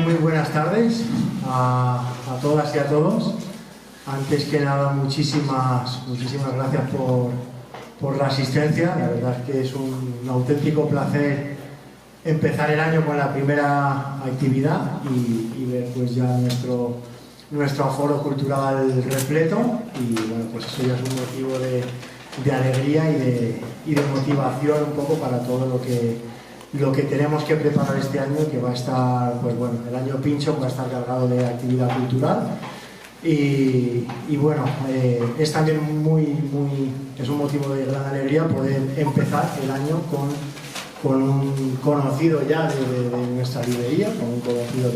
Muy buenas tardes a todas y a todos. Antes que nada, muchísimas gracias por la asistencia. La verdad es que es un auténtico placer empezar el año con la primera actividad y ver pues ya nuestro aforo cultural repleto, y bueno, pues eso ya es un motivo de alegría y de motivación un poco para todo lo que tenemos que preparar este año, que va a estar, pues bueno, el año Pincho va a estar cargado de actividad cultural y bueno, es también es un motivo de gran alegría poder empezar el año con un conocido ya de nuestra librería, con un conocido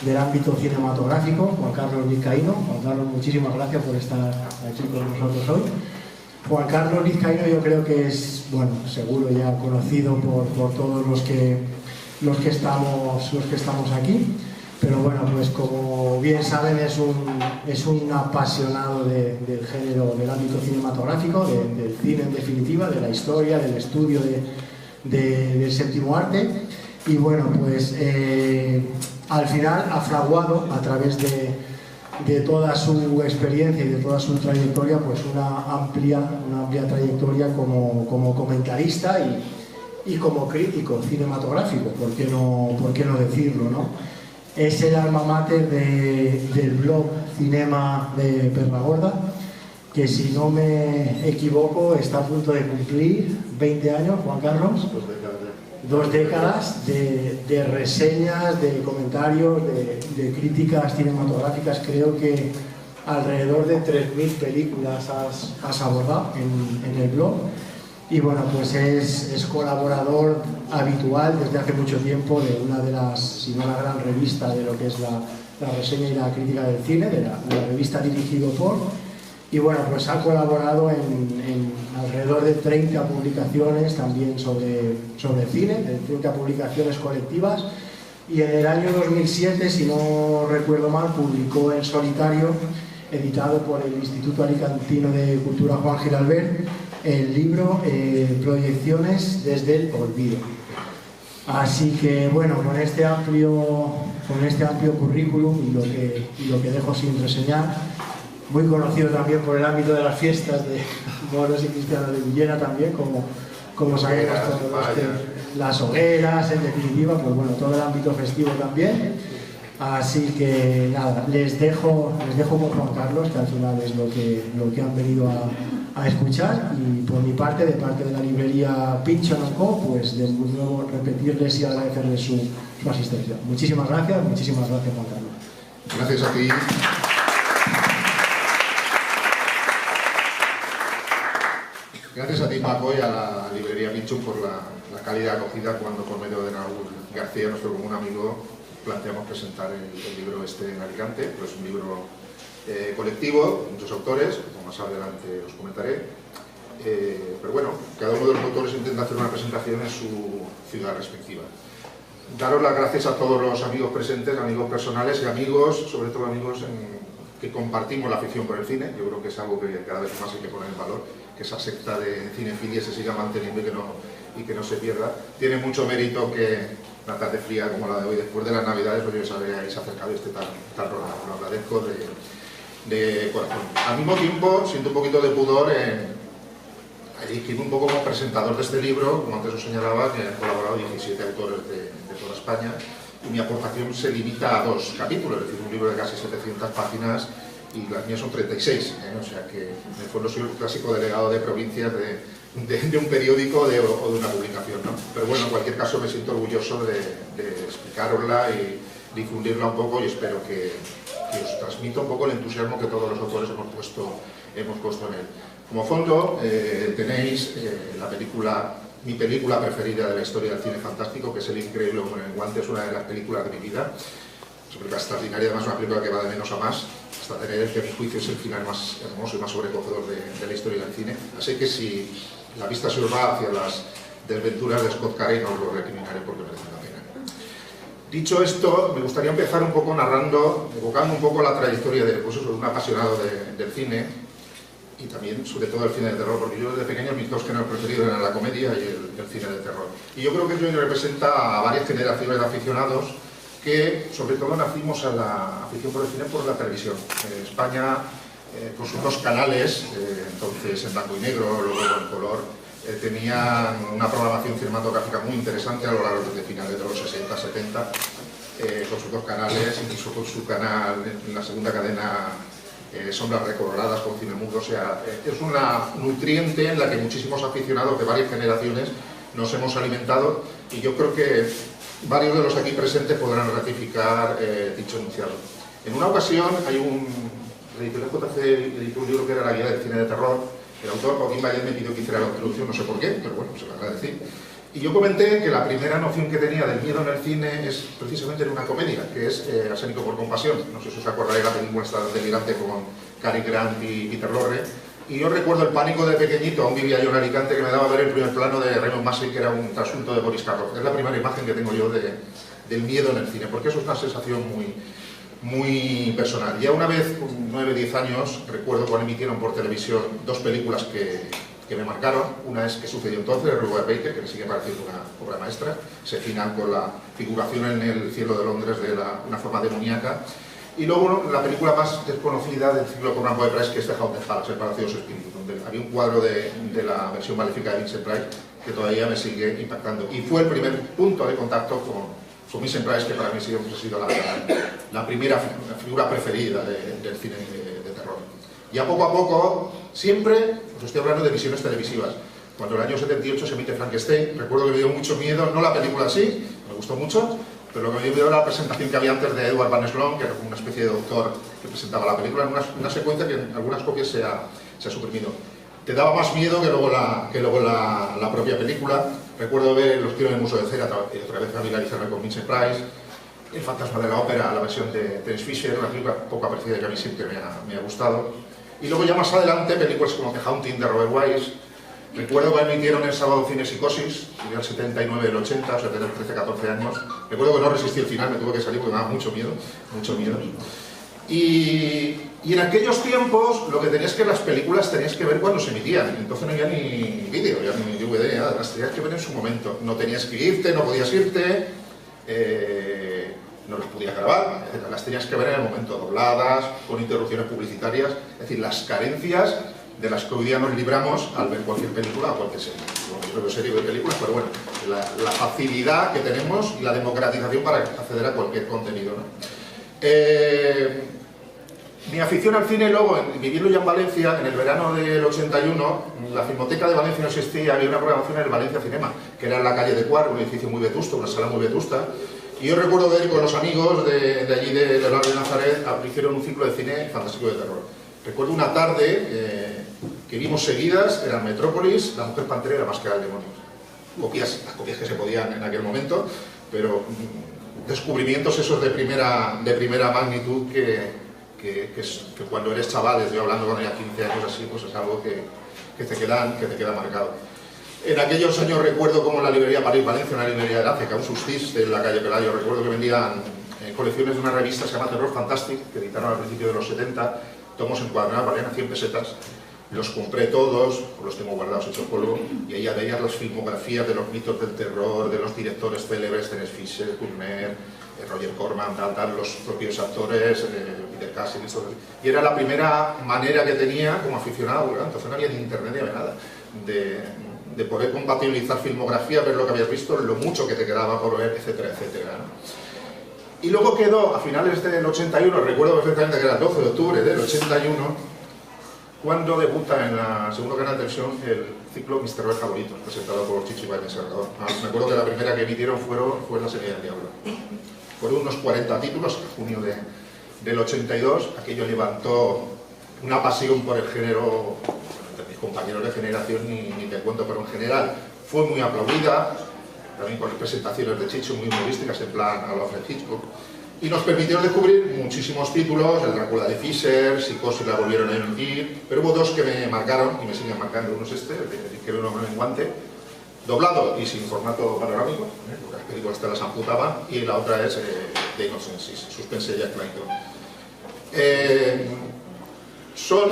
del ámbito cinematográfico, Juan Carlos Vizcaíno. Juan Carlos, muchísimas gracias por estar aquí con nosotros hoy. Juan Carlos Vizcaíno yo creo que es, bueno, seguro ya conocido por todos los que estamos aquí, pero bueno, pues como bien saben es un apasionado del género, del ámbito cinematográfico, del cine en definitiva, de la historia, del estudio del séptimo arte, y bueno, pues al final ha fraguado a través de toda su experiencia y de toda su trayectoria, pues una amplia trayectoria como comentarista y como crítico cinematográfico, ¿por qué no decirlo, no? Es el alma mater del blog Cinema de Perragorda, que si no me equivoco está a punto de cumplir 20 años, Juan Carlos. 2 décadas de reseñas, de comentarios, de críticas cinematográficas. Creo que alrededor de 3.000 películas has abordado en el blog, y bueno, pues es colaborador habitual desde hace mucho tiempo de una de las, si no la gran revista de lo que es la reseña y la crítica del cine, de la revista Dirigido por, y bueno, pues ha colaborado en alrededor de 30 publicaciones también sobre cine, de 30 publicaciones colectivas, y en el año 2007, si no recuerdo mal, publicó En solitario, editado por el Instituto Alicantino de Cultura Juan Giralbert, el libro Proyecciones desde el olvido. Así que bueno, con este amplio currículum y lo que dejo sin reseñar, muy conocido también por el ámbito de las fiestas de moros y cristianos de Villena también, como sabemos todos las hogueras, en definitiva, pues bueno, todo el ámbito festivo también. Así que nada, les dejo con Juan Carlos, que al final es lo que han venido a escuchar, y por mi parte, de parte de la librería Pincho & Co, pues de nuevo repetirles y agradecerles su asistencia. Muchísimas gracias Juan Carlos. Gracias a ti. Gracias a ti, Paco, y a la librería Pincho por la cálida acogida cuando, por medio de Raúl García, nuestro común amigo, planteamos presentar el libro en Alicante. Pues es un libro colectivo, muchos autores, como más adelante os comentaré, pero bueno, cada uno de los autores intenta hacer una presentación en su ciudad respectiva. Daros las gracias a todos los amigos presentes, amigos personales y amigos, sobre todo amigos que compartimos la afición por el cine. Yo creo que es algo que cada vez más hay que poner en valor, que esa secta de cinefilia se siga manteniendo y que no se pierda. Tiene mucho mérito que una tarde fría como la de hoy, después de las Navidades, pues os habéis acercado tal programa. Lo agradezco de corazón. Al mismo tiempo, siento un poquito de pudor en elegirme un poco como presentador de este libro. Como antes os señalaba, que han colaborado 17 autores de toda España, y mi aportación se limita a 2 capítulos, es decir, un libro de casi 700 páginas, y las mías son 36, o sea que en el fondo soy el clásico delegado de provincias de un periódico o de una publicación, ¿no? Pero bueno, en cualquier caso me siento orgulloso de explicarosla y difundirla un poco, y espero que os transmita un poco el entusiasmo que todos los autores hemos puesto en él. Como fondo tenéis mi película preferida de la historia del cine fantástico, que es El increíble hombre en guante. Es una de las películas de mi vida, es una película extraordinaria, además una película que va de menos a más, hasta tener el que a mi juicio es el final más hermoso y más sobrecogedor de la historia del cine. Así que si la vista se os va hacia las desventuras de Scott Carey, no os lo recriminaré porque merece la pena. Dicho esto, me gustaría empezar un poco evocando un poco la trayectoria de un apasionado del cine, y también sobre todo el cine de terror, porque yo desde pequeño mis 2 géneros preferidos eran la comedia y el cine de terror. Y yo creo que es lo que representa a varias generaciones de aficionados que sobre todo nacimos a la afición por el cine por la televisión. España, con sus dos canales, entonces en blanco y negro, luego en color, tenían una programación cinematográfica muy interesante a lo largo de finales de los 60, 70, con sus dos canales, incluso con su canal en la segunda cadena, Sombras Recoloradas con cine mudo. O sea, es una nutriente en la que muchísimos aficionados de varias generaciones nos hemos alimentado, y yo creo que varios de los aquí presentes podrán ratificar dicho enunciado. En una ocasión hay la editorial JC editó un libro que era La guía del cine de terror. El autor, Joaquín Vallet, me pidió que hiciera la introducción, no sé por qué, pero bueno, se lo agradecí. Y yo comenté que la primera noción que tenía del miedo en el cine es precisamente en una comedia, que es Arsénico por compasión. No sé si os acordáis, la película esta delirante con Cary Grant y Peter Lorre. Y yo recuerdo el pánico de pequeñito, aún vivía yo en Alicante, que me daba ver el primer plano de Raymond Massey, que era un trasunto de Boris Karloff. Es la primera imagen que tengo yo del miedo en el cine, porque eso es una sensación muy personal. Ya una vez, con 9 o 10 años, recuerdo cuando emitieron por televisión dos películas que me marcaron. Una es ¿Qué sucedió entonces?, de Robert Baker, que me sigue pareciendo una obra maestra. Se final con la figuración en el cielo de Londres de una forma demoníaca. Y luego la película más desconocida del ciclo Conan Boy Price, que es The Haunted Palace, El Palacio de los Espíritus, donde había un cuadro de la versión maléfica de Vincent Price que todavía me sigue impactando. Y fue el primer punto de contacto con Vincent Price, que para mí siempre ha sido la primera figura preferida del cine de terror. Ya poco a poco, siempre, os estoy hablando de visiones televisivas. Cuando en el año 78 se emite Frankenstein, recuerdo que me dio mucho miedo, no la película así, me gustó mucho, pero lo que me dio era la presentación que había antes de Edward Van Sloan, que era como una especie de doctor que presentaba la película, en una secuencia que en algunas copias se ha suprimido. Te daba más miedo que luego la propia película. Recuerdo ver Los tiros en el Museo de Cera, otra vez familiarizarme con Vincent Price, El fantasma de la ópera, la versión de Terence Fisher, una película poco apreciada que a mí siempre me ha gustado. Y luego ya más adelante, películas como The Haunting de Robert Wise. Recuerdo que emitieron el sábado Cine Psicosis, el 79 el 80, o sea, tenía 13, 14 años. Recuerdo que no resistí el final, me tuve que salir porque me daba mucho miedo. Y en aquellos tiempos lo que tenías que las películas tenías que ver cuando se emitían. Entonces no había ni vídeo, ya ni DVD, nada, las tenías que ver en su momento. No tenías que irte, no podías irte, no las podías grabar, etc. Las tenías que ver en el momento, dobladas, con interrupciones publicitarias. Es decir, las carencias de las que hoy día nos libramos al ver cualquier película o cualquier serie. Yo veo serie y veo películas, pero bueno, la facilidad que tenemos y la democratización para acceder a cualquier contenido, ¿no? Mi afición al cine luego, viviendo ya en Valencia, en el verano del 81, la Filmoteca de Valencia no existía, había una programación en el Valencia Cinema, que era en la calle de Cuar, un edificio muy vetusto, una sala muy vetusta, y yo recuerdo ver con los amigos de allí de Leonardo de Nazaret, hicieron un ciclo de cine fantástico de terror. Recuerdo una tarde que vimos seguidas, eran Metrópolis, La Mujer Pantera y La Máscara del Demonio. Las copias que se podían en aquel momento, pero descubrimientos esos de primera magnitud que cuando eres chaval, estoy hablando con ella 15 años así, pues es algo que te queda marcado. En aquellos años recuerdo como en la librería París Valencia, una librería de África, un Sustis en la calle Pelayo, recuerdo que vendían colecciones de una revista que se llama Terror Fantastic, que editaron al principio de los 70, tomos encuadernados, valían a 100 pesetas. Los compré todos, los tengo guardados hechos polvo, y ahí veías las filmografías de los mitos del terror, de los directores célebres, Terence Fisher, Turner, Roger Corman, los propios actores, Peter Cushing, y era la primera manera que tenía como aficionado, ¿verdad? Entonces no había ni internet ni había nada, de poder compatibilizar filmografía, ver lo que habías visto, lo mucho que te quedaba por ver, etcétera, etcétera, ¿no? Y luego quedó, a finales del 81, recuerdo perfectamente que era el 12 de octubre del 81, cuando debuta en la segundo canal de televisión el ciclo Mis Terrores Favoritos, presentado por Chicho Ibáñez Serrador. Me acuerdo que la primera que emitieron fue La Semilla del Diablo. Fueron unos 40 títulos, en junio del 82. Aquello levantó una pasión por el género, entre mis compañeros de generación ni te cuento, pero en general fue muy aplaudida, también con presentaciones de Chicho muy humorísticas, en plan a los de Hitchcock. Y nos permitieron descubrir muchísimos títulos, el Drácula de Fisher, Psicosis la volvieron a emitir, pero hubo dos que me marcaron y me siguen marcando. Uno es este, el de que era un hombre en guante, doblado y sin formato panorámico, porque las películas te las amputaban, y la otra es The Innocence, Suspense de Jack Clayton. Son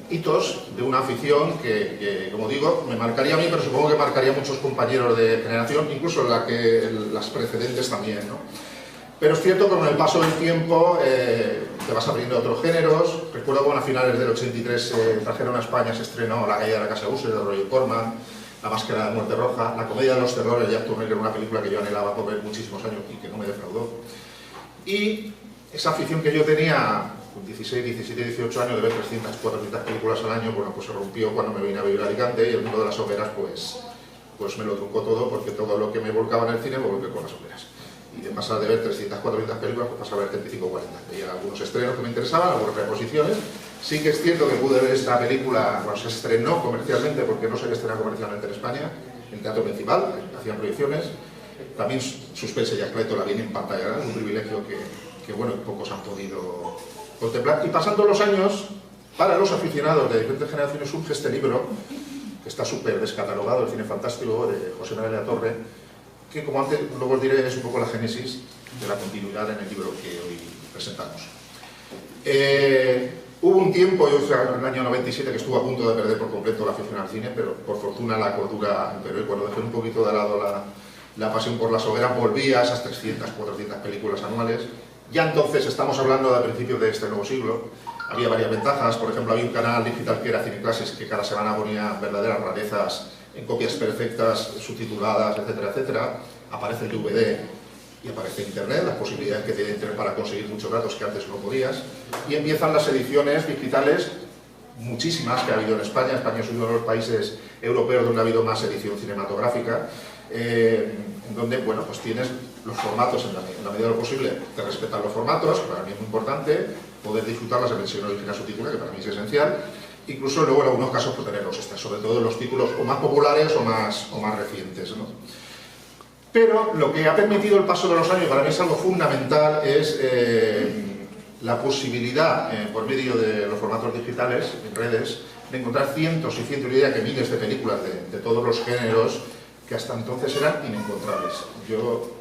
hitos de una afición que, como digo, me marcaría a mí, pero supongo que marcaría a muchos compañeros de generación, incluso las precedentes también, ¿no? Pero es cierto que con el paso del tiempo te vas abriendo a otros géneros. Recuerdo cuando a finales del 83 trajeron a España, se estrenó La caída de la casa Usher de Roger Corman, La máscara de muerte roja, La comedia de los terrores de Jack Turner, era una película que yo anhelaba por ver muchísimos años y que no me defraudó. Y esa afición que yo tenía con 16, 17, 18 años de ver 300, 400 películas al año, bueno, pues se rompió cuando me vine a vivir a Alicante y el mundo de las óperas pues me lo truncó todo, porque todo lo que me volcaba en el cine me volvió con las óperas. Y de pasar de ver 300, 400 películas, pues pasar a ver 35, 40. Veía algunos estrenos que me interesaban, algunas reposiciones. Sí que es cierto que pude ver esta película cuando se estrenó comercialmente, porque no se estrena comercialmente en España, en el Teatro Principal, hacían proyecciones. También Suspense y Acleto la vi en pantalla, es un privilegio que bueno, pocos han podido contemplar. Y pasando los años, para los aficionados de diferentes generaciones surge este libro, que está súper descatalogado, El cine fantástico, de José María de la Torre, que, como antes, luego os diré, es un poco la génesis de la continuidad en el libro que hoy presentamos. Hubo un tiempo, yo en el año 97, que estuve a punto de perder por completo la afición al cine, pero por fortuna la cordura imperó, y cuando dejé un poquito de lado la pasión por las hogueras, volví a esas 300, 400 películas anuales. Ya entonces, estamos hablando de principios de este nuevo siglo, había varias ventajas. Por ejemplo, había un canal digital que era Cineclases, que cada semana ponía verdaderas rarezas en copias perfectas, subtituladas, etcétera, etcétera. Aparece el DVD y aparece Internet, las posibilidades que tiene Internet para conseguir muchos datos que antes no podías. Y empiezan las ediciones digitales, muchísimas que ha habido en España. España es uno de los países europeos donde ha habido más edición cinematográfica, en donde, bueno, pues tienes los formatos en la medida de lo posible, te respetan los formatos, que para mí es muy importante, poder disfrutarlas en versión original subtitulada, que para mí es esencial. Incluso luego en algunos casos pues, tener los extras, sobre todo los títulos o más populares o más recientes, ¿no? Pero lo que ha permitido el paso de los años, para mí es algo fundamental, es la posibilidad, por medio de los formatos digitales, en redes, de encontrar cientos y cientos, diría que miles de películas de todos los géneros que hasta entonces eran inencontrables. Yo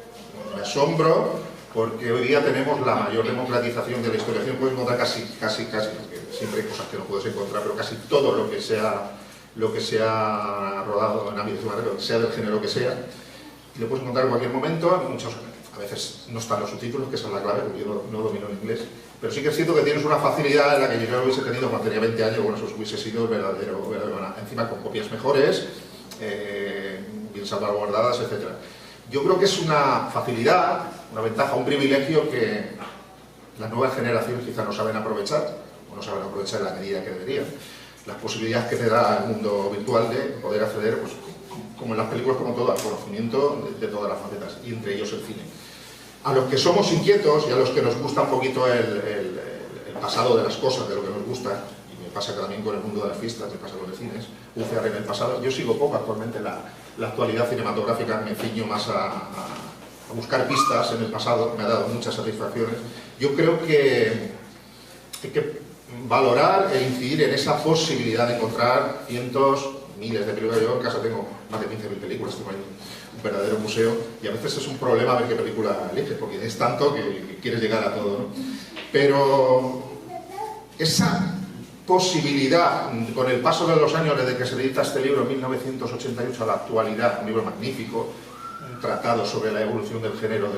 me asombro porque hoy día tenemos la mayor democratización de la historia. Puedes encontrar casi, porque siempre hay cosas que no puedes encontrar, pero casi todo lo que se ha rodado en ámbito cinematográfico, sea del género que sea, y lo puedes encontrar en cualquier momento. A veces no están los subtítulos, que esa es la clave, porque yo no domino el inglés, pero sí que es cierto que tienes una facilidad en la que yo no hubiese tenido cuando tenía 20 años, bueno, eso hubiese sido verdadero, encima con copias mejores, bien salvaguardadas, etc. Yo creo que es una facilidad, una ventaja, un privilegio que las nuevas generaciones quizás no saben aprovechar, o no saben aprovechar en la medida que deberían. Las posibilidades que te da el mundo virtual de poder acceder, pues, como en las películas, como todo, al conocimiento de todas las facetas, y entre ellos el cine. A los que somos inquietos y a los que nos gusta un poquito el pasado de las cosas, de lo que nos gusta, y me pasa también con el mundo de las fiestas, me pasa con los cines, bucear en el pasado. Yo sigo poco actualmente la actualidad cinematográfica, me ciño más a buscar pistas en el pasado, me ha dado muchas satisfacciones. Yo creo que hay que valorar e incidir en esa posibilidad de encontrar cientos, miles de películas. Yo en casa tengo más de 15.000 películas, tengo ahí un verdadero museo, y a veces es un problema ver qué película eliges, porque es tanto que quieres llegar a todo, ¿no? Pero esa posibilidad, con el paso de los años desde que se edita este libro en 1988 a la actualidad, un libro magnífico, un tratado sobre la evolución del género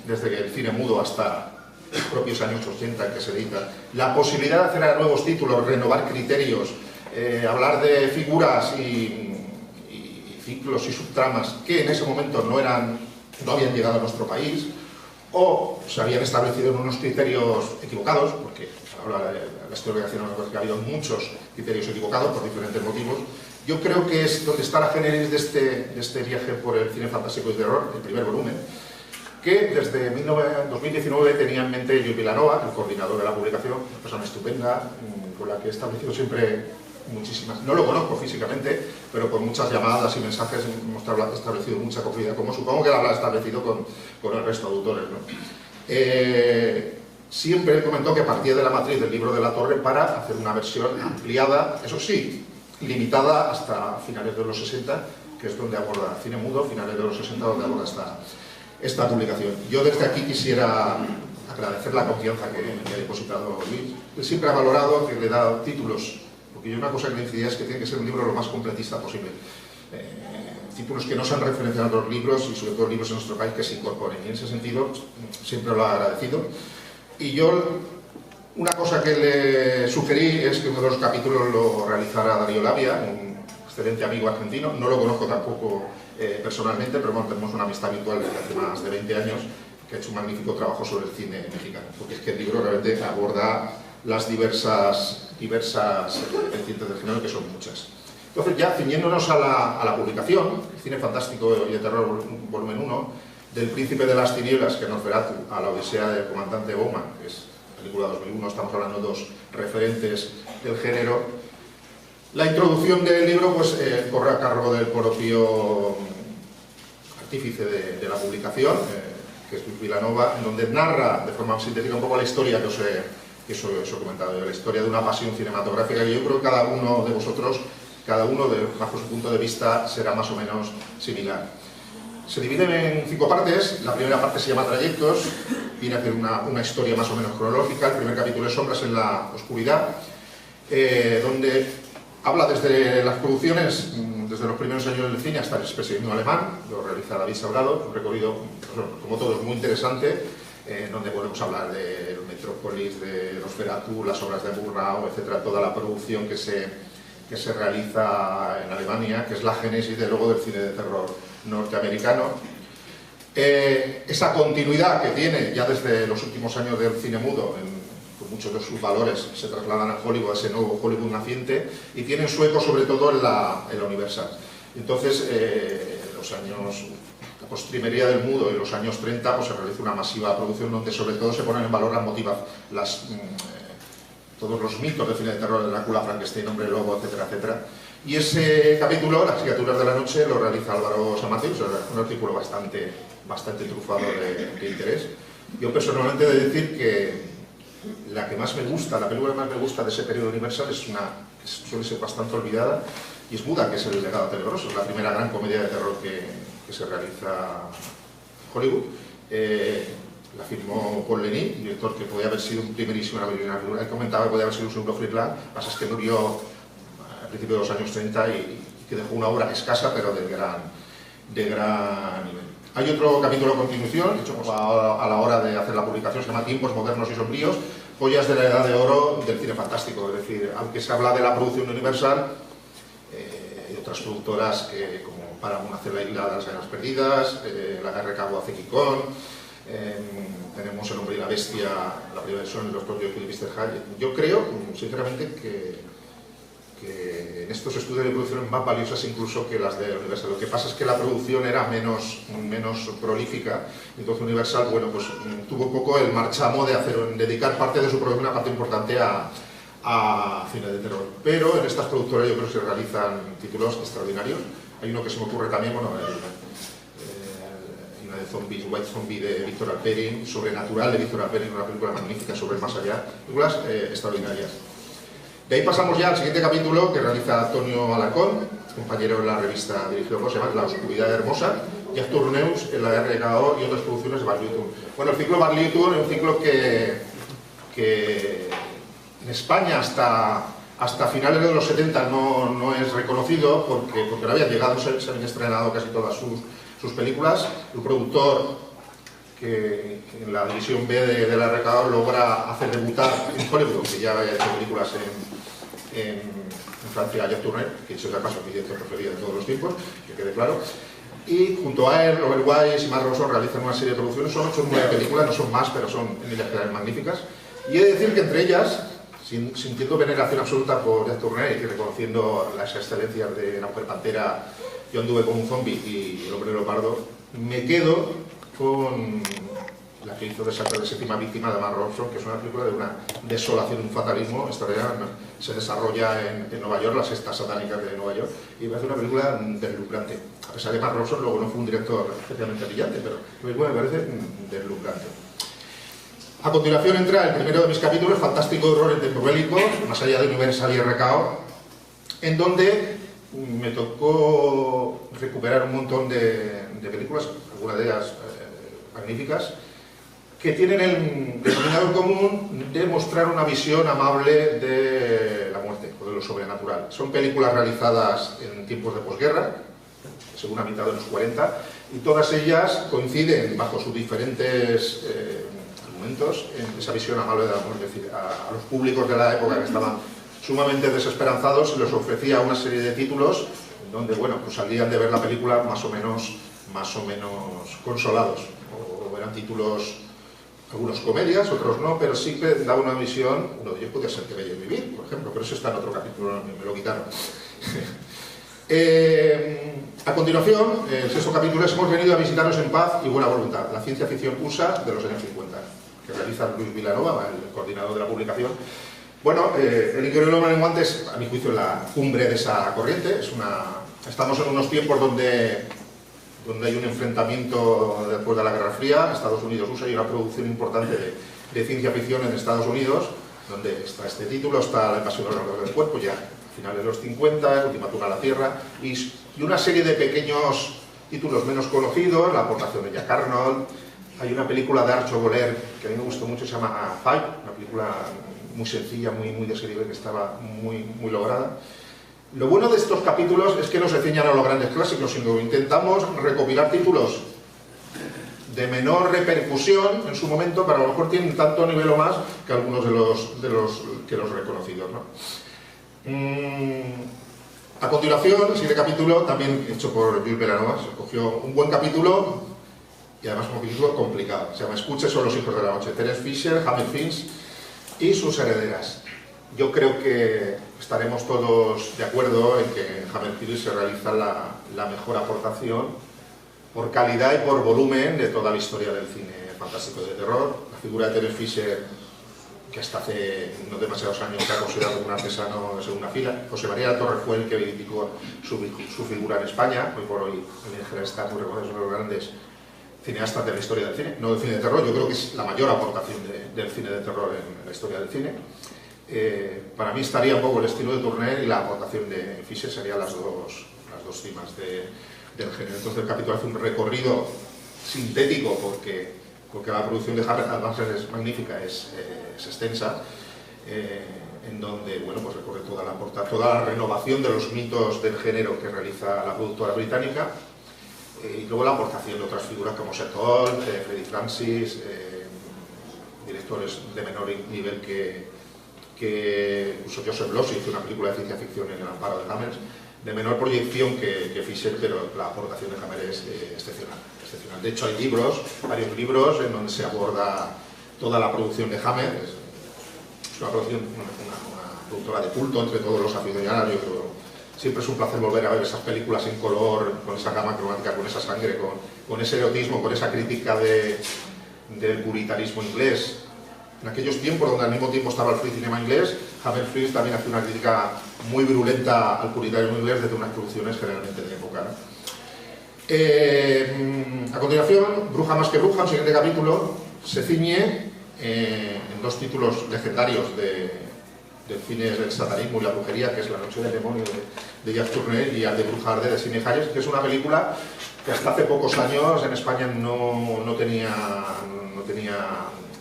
desde el cine mudo hasta los propios años 80 en que se edita, la posibilidad de hacer nuevos títulos, renovar criterios, hablar de figuras y ciclos y subtramas que en ese momento no habían llegado a nuestro país, o se habían establecido en unos criterios equivocados, porque ahora la historiografía nos dice que ha habido muchos criterios equivocados por diferentes motivos. Yo creo que es donde está la génesis de este viaje por el cine fantástico y terror, el primer volumen, que desde 2019 tenía en mente Lluís Vilanova, el coordinador de la publicación, una persona estupenda, con la que he establecido siempre muchísimas, no lo conozco físicamente, pero por muchas llamadas y mensajes hemos establecido mucha confianza, como supongo que la habrá establecido con el resto de autores, ¿no? Siempre él comentó que partía de la matriz del libro de la Torre para hacer una versión ampliada, eso sí, limitada hasta finales de los 60, que es donde aborda cine mudo, finales de los 60, donde aborda esta publicación. Yo desde aquí quisiera agradecer la confianza que me ha depositado Luis. Él siempre ha valorado que le da títulos, porque yo una cosa que le incidía es que tiene que ser un libro lo más completista posible. títulos que no se han referenciado en otros libros y sobre todo libros en nuestro país que se incorporen. Y en ese sentido siempre lo he agradecido. Y yo, una cosa que le sugerí es que uno de los capítulos lo realizara Darío Labia, un excelente amigo argentino. No lo conozco tampoco personalmente, pero bueno, tenemos una amistad virtual desde hace más de 20 años, que ha hecho un magnífico trabajo sobre el cine mexicano, porque es que el libro realmente aborda las diversas vertientes del género, que son muchas. Entonces, ya ciñéndonos a la publicación, el Cine Fantástico y de Terror volumen 1, del Príncipe de las Tinieblas, que Nosferatu, a la Odisea del comandante Bowman, que es película de 2001, estamos hablando de dos referentes del género. La introducción del libro pues, corre a cargo del propio artífice de la publicación, que es Luis Vilanova, en donde narra de forma sintética un poco la historia que os he comentado, la historia de una pasión cinematográfica que yo creo que cada uno de vosotros, bajo su punto de vista, será más o menos similar. Se divide en 5 partes. La primera parte se llama Trayectos, viene a hacer una historia más o menos cronológica. El primer capítulo es Sombras en la Oscuridad, donde habla desde las producciones, desde los primeros años del cine hasta el expresionismo alemán. Lo realiza David Salgado, un recorrido, como todos, muy interesante, donde podemos hablar de Metrópolis, de Nosferatu, las obras de Murnau, etcétera, toda la producción que se realiza en Alemania, que es la génesis luego del cine de terror norteamericano. Esa continuidad que tiene ya desde los últimos años del cine mudo, con muchos de sus valores se trasladan a Hollywood, a ese nuevo Hollywood naciente, y tienen su eco sobre todo en la Universal. Entonces, la postrimería del mudo, en los años 30, pues se realiza una masiva producción donde sobre todo se ponen en valor todos los mitos del cine de terror, de Drácula, Frankenstein, Hombre Lobo, etcétera, etcétera. Y ese capítulo, Las criaturas de la noche, lo realiza Álvaro Samateus, un artículo bastante trufado de interés. Yo personalmente he de decir que la película que más me gusta de ese periodo Universal es una que suele ser bastante olvidada, y es Buda, que es El legado tenebroso, es la primera gran comedia de terror que se realiza en Hollywood. La firmó Paul Lenis, director que podía haber sido un primerísimo figura. Él comentaba que podía haber sido un segundo Friedland, lo que pasa es que murió a principios de los años 30 y que dejó una obra escasa, pero de gran nivel. Hay otro capítulo a continuación, hecho a la hora de hacer la publicación, se llama Tiempos modernos y sombríos, joyas de la edad de oro del cine fantástico. Es decir, aunque se habla de la producción universal, hay otras productoras que, como Paramount hace La isla de las ganas perdidas, la RKO hace King Kong, tenemos El hombre y la bestia, la primera versión, los propios Philip Easterhall. Yo creo, sinceramente, que en estos estudios de producción son más valiosas incluso que las de Universal. Lo que pasa es que la producción era menos prolífica, entonces Universal, bueno, pues tuvo un poco el marchamo de dedicar parte de su producción, una parte importante a cine de terror. Pero en estas productoras yo creo que se realizan títulos extraordinarios. Hay uno que se me ocurre también, bueno, una de Zombies, White Zombie de Víctor Alperin, Sobrenatural de Víctor Alperin, una película magnífica sobre el más allá, películas extraordinarias. De ahí pasamos ya al siguiente capítulo que realiza Antonio Alacón, compañero en la revista dirigido por, se llama La oscuridad hermosa, y Artur Neus en la RKO y otras producciones de Bar Liutur. Bueno, el ciclo Bar Liutur es un ciclo que en España hasta finales de los 70 no es reconocido porque no habían llegado, se habían estrenado casi todas sus películas. El productor, que en la división B de la RKO logra hacer debutar en Hollywood, que ya había hecho películas en Francia, Jacques Tourneur, que es otra cosa, mi director preferido de todos los tiempos, que quede claro. Y junto a él, Robert Wise y Mark Ronson realizan una serie de producciones, son 8 o 9 películas, no son más, pero son en líneas generales magníficas. Y he de decir que entre ellas, sintiendo veneración absoluta por Jacques Tourneur y reconociendo las excelencias de La mujer pantera, Yo anduve como un zombie y El hombre leopardo, me quedo con la que hizo de Séptima víctima de Mark Ronson, que es una película de una desolación, un fatalismo extraordinario. Se desarrolla en Nueva York, las sectas satánicas de Nueva York, y me hace una película deslumbrante. A pesar de que Mark Ronson luego no fue un director especialmente brillante, pero la película me parece deslumbrante. A continuación entra el primero de mis capítulos, Fantástico horror en tiempo bélico, más allá de Universal y RKO, en donde me tocó recuperar un montón de películas, algunas de ellas magníficas, que tienen el denominador común de mostrar una visión amable de la muerte o de lo sobrenatural. Son películas realizadas en tiempos de posguerra, segunda mitad de los 40, y todas ellas coinciden bajo sus diferentes argumentos en esa visión amable del amor. Es decir, a los públicos de la época que estaban sumamente desesperanzados se les ofrecía una serie de títulos en donde, bueno, pues salían de ver la película más o menos consolados, o eran títulos, algunos comedias, otros no, pero sí que daba una visión. Uno de ellos podía ser Que bello es vivir, por ejemplo, pero eso está en otro capítulo, me lo quitaron. A continuación, el sexto capítulo es Hemos venido a visitaros en paz y buena voluntad, la ciencia ficción USA de los años 50, que realiza Luis Vilanova, el coordinador de la publicación. Bueno, El Increíble Hombre en Guantes, a mi juicio, la cumbre de esa corriente. Estamos en unos tiempos donde hay un enfrentamiento después de la Guerra Fría, Estados Unidos-USA, y una producción importante de ciencia ficción en Estados Unidos, donde está este título, está La invasión de los órganos del cuerpo, ya a finales de los 50, El ultimátum a la Tierra, y una serie de pequeños títulos menos conocidos, la aportación de Jack Arnold. Hay una película de Archo Boler que a mí me gustó mucho, se llama Five, una película muy sencilla, muy de serie B, que estaba muy lograda. Lo bueno de estos capítulos es que no se ciñan a los grandes clásicos, sino que intentamos recopilar títulos de menor repercusión en su momento, pero a lo mejor tienen tanto nivel o más que algunos de los reconocidos, ¿no? A continuación, el siguiente capítulo, también hecho por Luis Vilanova, se escogió un buen capítulo y además un capítulo complicado. Se llama Escuche son los hijos de la noche. Terence Fisher, Hammer Films y sus herederas. Yo creo que estaremos todos de acuerdo en que en Hammer Films se realiza la mejor aportación por calidad y por volumen de toda la historia del cine fantástico de terror. La figura de Terence Fisher, que hasta hace no demasiados años se ha considerado como un artesano de segunda fila. José María Torres fue el que reivindicó su figura en España. Hoy por hoy, en general, está muy reconocido, uno de los grandes cineastas de la historia del cine, no del cine de terror. Yo creo que es la mayor aportación del cine de terror en la historia del cine. Para mí estaría un poco el estilo de Tourneur y la aportación de Fisher serían las dos cimas del género. Entonces el capítulo hace un recorrido sintético porque la producción de Hammer es magnífica, es extensa, en donde, bueno, pues recorre toda la renovación de los mitos del género que realiza la productora británica, y luego la aportación de otras figuras como Seth Hall, Freddie Francis, directores de menor nivel que incluso Joseph Losey hizo una película de ciencia ficción en el amparo de Hammer, de menor proyección que Fisher, pero la aportación de Hammer es excepcional. De hecho, hay varios libros en donde se aborda toda la producción de Hammer. Es una productora de culto entre todos los aficionados. Siempre es un placer volver a ver esas películas en color, con esa gama cromática, con esa sangre, con ese erotismo, con esa crítica del puritanismo inglés. En aquellos tiempos donde al mismo tiempo estaba el free cinema inglés, Hammer Films también hace una crítica muy virulenta al puritanismo inglés desde unas producciones generalmente de época, ¿no? A continuación, Bruja más que bruja, el siguiente capítulo, se ciñe en dos títulos legendarios del cine del satanismo y la brujería, que es La noche del demonio de Jack Tourneur y Al de Bruja Arde de Sidney Hayes, que es una película que hasta hace pocos años en España no tenía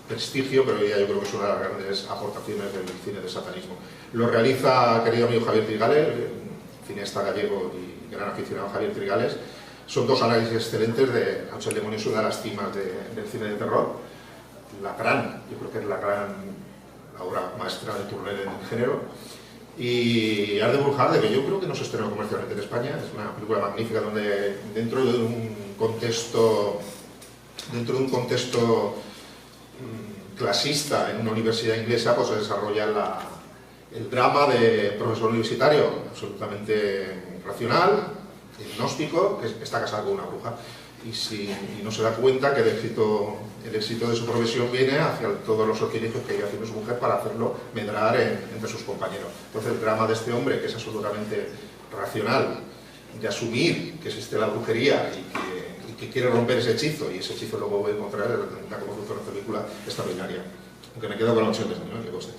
prestigio, pero ya yo creo que es una de las grandes aportaciones del cine de satanismo. Lo realiza querido amigo Javier Trigales, cineasta gallego y gran aficionado Javier Trigales. Son dos análisis excelentes de La noche del demonio, es una de las cimas del cine de terror. Yo creo que es la obra maestra de Tourneur en el género. Y Al de Bruja Arde, que yo creo que no se estrenó comercialmente en España, es una película magnífica donde dentro de un contexto clasista en una universidad inglesa, pues se desarrolla el drama de profesor universitario absolutamente racional, gnóstico, que está casado con una bruja y no se da cuenta que el éxito de su profesión viene hacia todos los sortilegios que iba haciendo su mujer para hacerlo medrar entre sus compañeros. Entonces el drama de este hombre, que es absolutamente racional, de asumir que existe la brujería y que quiere romper ese hechizo, y ese hechizo luego voy a encontrar la como funciona una película extraordinaria, aunque me quedo con la opción de señor, que coste.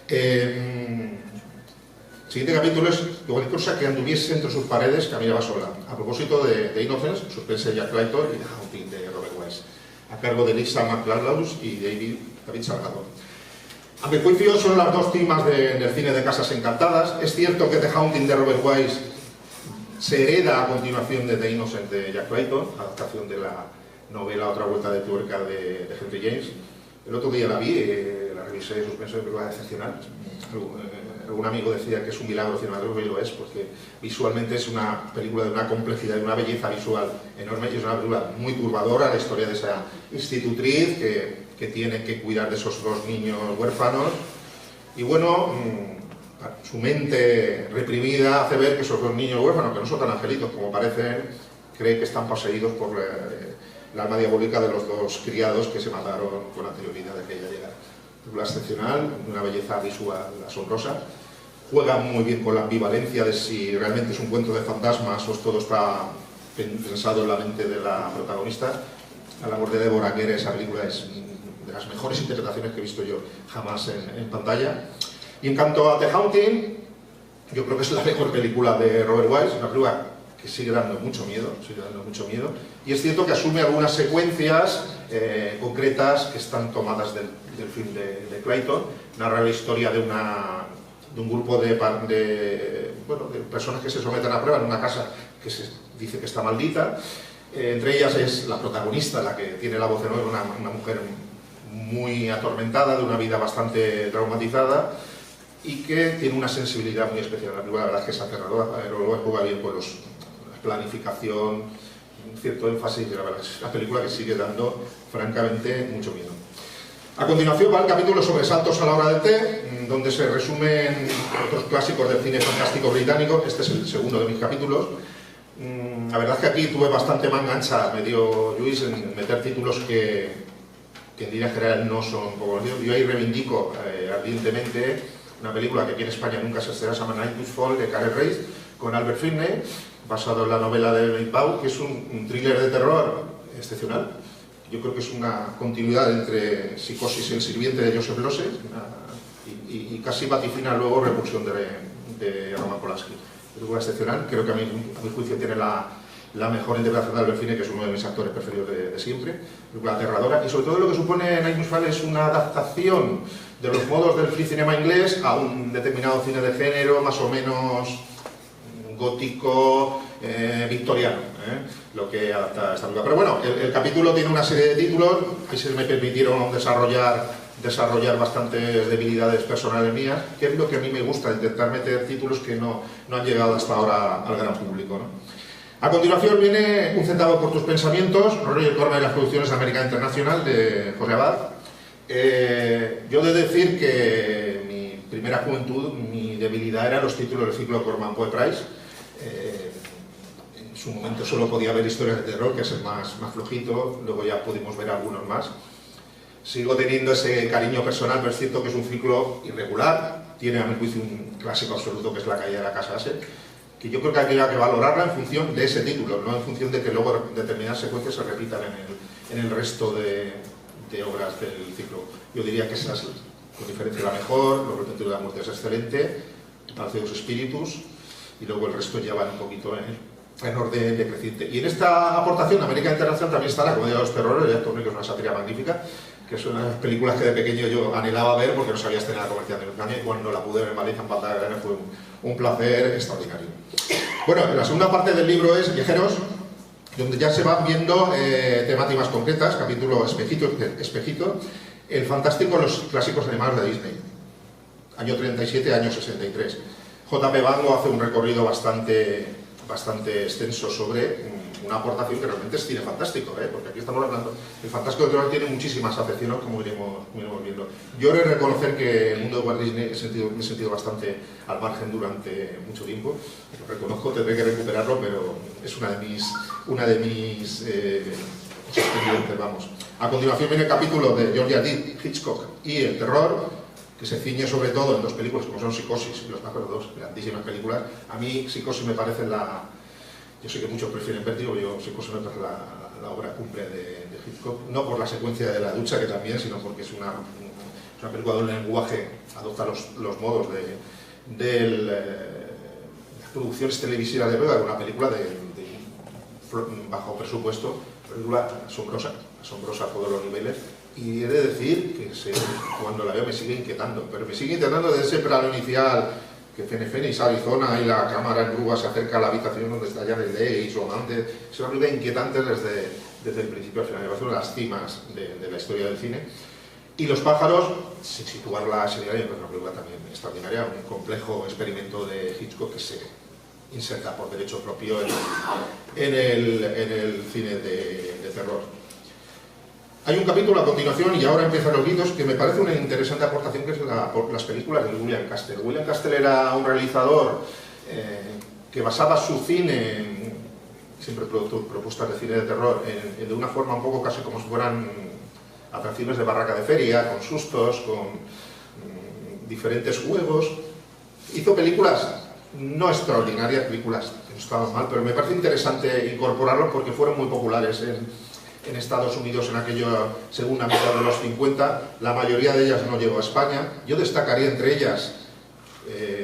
El siguiente capítulo es cualquier cosa que anduviese entre sus paredes caminaba sola, a propósito de Innocence, suspense de Jack Clayton y de Haunting de Robert Wise, a cargo de Lisa McCandless y David Salgado. A mi juicio son las dos cimas del cine de Casas Encantadas. Es cierto que The Haunting de Robert Wise se hereda a continuación de The Innocent de Jack Clayton, adaptación de la novela Otra vuelta de tuerca de Henry James. El otro día la vi, la revisé de suspenso de película excepcional. Algún amigo decía que es un milagro cinematográfico y lo es, porque visualmente es una película de una complejidad y una belleza visual enorme, y es una película muy turbadora, la historia de esa institutriz que tiene que cuidar de esos dos niños huérfanos, y bueno, su mente reprimida hace ver que esos dos niños huérfanos, que no son tan angelitos como parecen, cree que están poseídos por el alma diabólica de los dos criados que se mataron con anterioridad de aquella llegada. Película excepcional, una belleza visual asombrosa. Juega muy bien con la ambivalencia de si realmente es un cuento de fantasmas o todo está pensado en la mente de la protagonista. Al amor de Deborah Kerr, esa película es de las mejores interpretaciones que he visto yo jamás en pantalla. Y en cuanto a The Haunting, yo creo que es la mejor película de Robert Wise, una película que sigue dando mucho miedo, y es cierto que asume algunas secuencias concretas que están tomadas del film de Clayton. Narra la historia de un grupo de personas que se someten a prueba en una casa que se dice que está maldita. Entre ellas es la protagonista, la que tiene la voz en off, una mujer muy atormentada, de una vida bastante traumatizada, y que tiene una sensibilidad muy especial. La película, la verdad es que es aterradora, pero juega bien con la planificación, un cierto énfasis, y la verdad es una película que sigue dando francamente mucho miedo. A continuación va el capítulo sobre saltos a la hora del té, donde se resumen otros clásicos del cine fantástico británico. Este es el segundo de mis capítulos. La verdad es que aquí tuve bastante manga ancha, me dio Luis, en meter títulos que en línea general no son poco conocidos. Yo ahí reivindico ardientemente una película que aquí en España nunca se estrenó, se llama Night to Fall, de Karen Reis, con Albert Finney, basado en la novela de David Bowie, que es un thriller de terror excepcional. Yo creo que es una continuidad entre Psicosis y El sirviente de Joseph Losey, y casi vaticina luego Repulsión de Roman Polanski. Película excepcional, creo que a mi juicio tiene la mejor interpretación de Albert Finney, que es uno de mis actores preferidos de siempre. Película aterradora, y sobre todo lo que supone Night to Fall es una adaptación de los modos del free cinema inglés a un determinado cine de género, más o menos gótico, victoriano, lo que adapta esta película. Pero bueno, el capítulo tiene una serie de títulos, ahí se me permitieron desarrollar bastantes debilidades personales mías, que es lo que a mí me gusta, intentar meter títulos que no han llegado hasta ahora al gran público, ¿no? A continuación viene Un centavo por tus pensamientos, Roger Corman y las producciones de América Internacional, de José Abad. Yo he de decir que mi primera juventud, mi debilidad era los títulos del ciclo Corman Poe Price. En su momento solo podía ver historias de terror, que es el más flojito, luego ya pudimos ver algunos más. Sigo teniendo ese cariño personal, pero es cierto que es un ciclo irregular, tiene a mi juicio un clásico absoluto, que es La caída de la casa Asher, que yo creo que habría que valorarla en función de ese título, no en función de que luego determinadas secuencias se repitan en el resto de obras del ciclo. Yo diría que esa es, con diferencia, la mejor. Los Repentinos de la muerte es excelente, El Palacio de los Espíritus, y luego el resto ya van un poquito en orden decreciente. Y en esta aportación, América Internacional, también está La comedia de los terrores, de Héctor, que es una sátira magnífica, que es una de las películas que de pequeño yo anhelaba ver porque no sabía estrenar comercial en España, y cuando la pude ver en Valencia en pantalla grande fue un placer extraordinario. Bueno, la segunda parte del libro es Viajeros, donde ya se van viendo temáticas concretas, capítulo espejito, el fantástico, los clásicos animados de Disney, año 37, año 63. J.P. Bango hace un recorrido bastante extenso sobre una aportación que realmente es cine fantástico, porque aquí estamos hablando, el fantástico de terror tiene muchísimas acepciones, como iremos viendo. Yo he de reconocer que el mundo de Walt Disney me he sentido bastante al margen durante mucho tiempo, lo reconozco, tendré que recuperarlo, pero es una de mis cosas pendientes, vamos. A continuación viene el capítulo de Georgia D. Hitchcock y el terror, que se ciñe sobre todo en dos películas como son Psicosis y Los Pájaros, dos grandísimas películas. A mí Psicosis me parece yo sé que muchos prefieren Vértigo, yo Psicosis me parece la obra cumbre de Hitchcock, no por la secuencia de la ducha, que también, sino porque es una película de un lenguaje, adopta los modos de las producciones televisivas de verdad, una película de bajo presupuesto, película asombrosa a todos los niveles. Y he de decir que cuando la veo me sigue inquietando, pero me sigue inquietando desde ese plano inicial que Phoenix, Arizona, y la cámara en grúa se acerca a la habitación donde está Janet Leigh y su amante. Es una película inquietante desde el principio al final, es una de las cimas de la historia del cine. Y Los pájaros, sin situarla sería una película también extraordinaria, un complejo experimento de Hitchcock que se inserta por derecho propio en el cine de terror. Hay un capítulo a continuación, y ahora empiezan los guidos, que me parece una interesante aportación, que es las películas de William Castle. William Castle era un realizador que basaba su cine, siempre propuestas de cine de terror, de una forma un poco casi como si fueran atracciones de barraca de feria, con sustos, con diferentes juegos. Hizo películas no extraordinarias, películas que no estaban mal, pero me parece interesante incorporarlos porque fueron muy populares en Estados Unidos en aquella segunda mitad de los 50. La mayoría de ellas no llegó a España. Yo destacaría entre ellas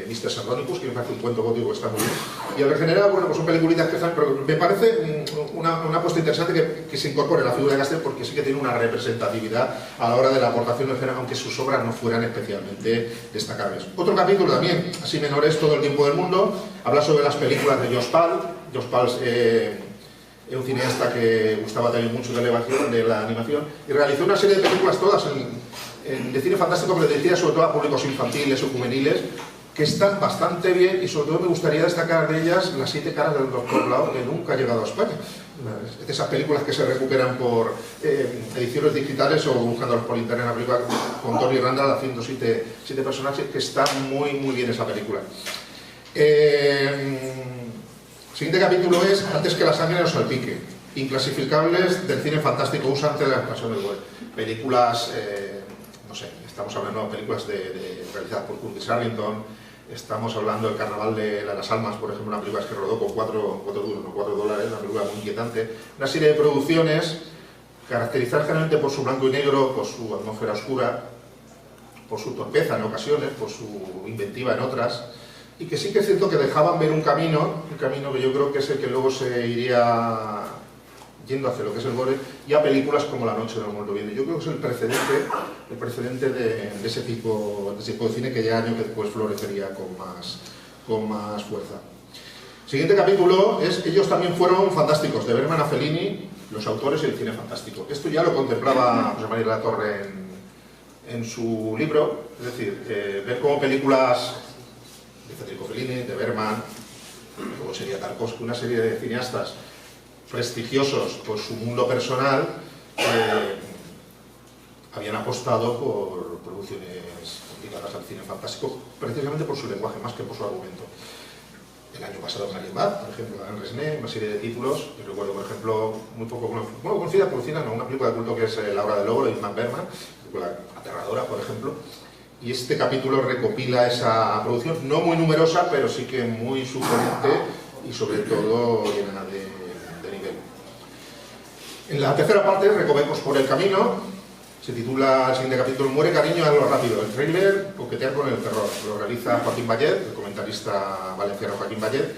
Mr. Sardonicus, que me parece un cuento gótico que está muy bien. Y El Regenerado, bueno, pues son peliculitas que están, pero me parece una apuesta interesante que se incorpore la figura de Castle, porque sí que tiene una representatividad a la hora de la aportación del género, aunque sus obras no fueran especialmente destacables. Otro capítulo también, así menor, es Todo el tiempo del mundo. Habla sobre las películas de Josh Pal. Josh Pal es un cineasta que gustaba también mucho de la animación, y realizó una serie de películas todas de cine fantástico, pero dirigidas sobre todo a públicos infantiles o juveniles, que están bastante bien, y sobre todo me gustaría destacar de ellas Las 7 caras del Dr. Lao, que nunca ha llegado a España. Es de esas películas que se recuperan por ediciones digitales o buscándolas por internet, una película con Tony Randall haciendo 7 personajes, que está muy bien esa película. Siguiente capítulo es Antes que la sangre nos salpique. Inclasificables del cine fantástico USA ante la expansión del web. Películas, no sé, estamos hablando de películas realizadas por Curtis Arrington, estamos hablando del Carnaval de las Almas, por ejemplo, una película que rodó con 4 dólares, una película muy inquietante. Una serie de producciones caracterizadas generalmente por su blanco y negro, por su atmósfera oscura, por su torpeza en ocasiones, por su inventiva en otras, y que sí que es cierto que dejaban ver un camino que yo creo que es el que luego se iría yendo hacia lo que es el gore, y a películas como La noche del muerto viene. Yo creo que es el precedente de ese tipo de cine, que ya años después florecería con más fuerza. Siguiente capítulo es Ellos también fueron fantásticos, de Berman a Fellini, los autores y el cine fantástico. Esto ya lo contemplaba José María La Torre en su libro, es decir, ver cómo películas de Federico Fellini, de Berman, luego sería Tarkovsky, una serie de cineastas prestigiosos por su mundo personal, habían apostado por producciones ligadas al cine fantástico, precisamente por su lenguaje, más que por su argumento. El año pasado Marion Bad, por ejemplo, Alain Resnais, una serie de títulos. Yo recuerdo, por ejemplo, muy poco conocida por cine, una película de culto que es La hora del lobo, de Ingmar Bergman, película aterradora, por ejemplo. Y este capítulo recopila esa producción, no muy numerosa, pero sí que muy sugerente y sobre todo llena de nivel. En la tercera parte, Recovecos por el camino, se titula el siguiente capítulo Muere cariño a lo rápido, el thriller coquetear con el terror. Lo realiza Joaquín Bayet, el comentarista valenciano Joaquín Bayet,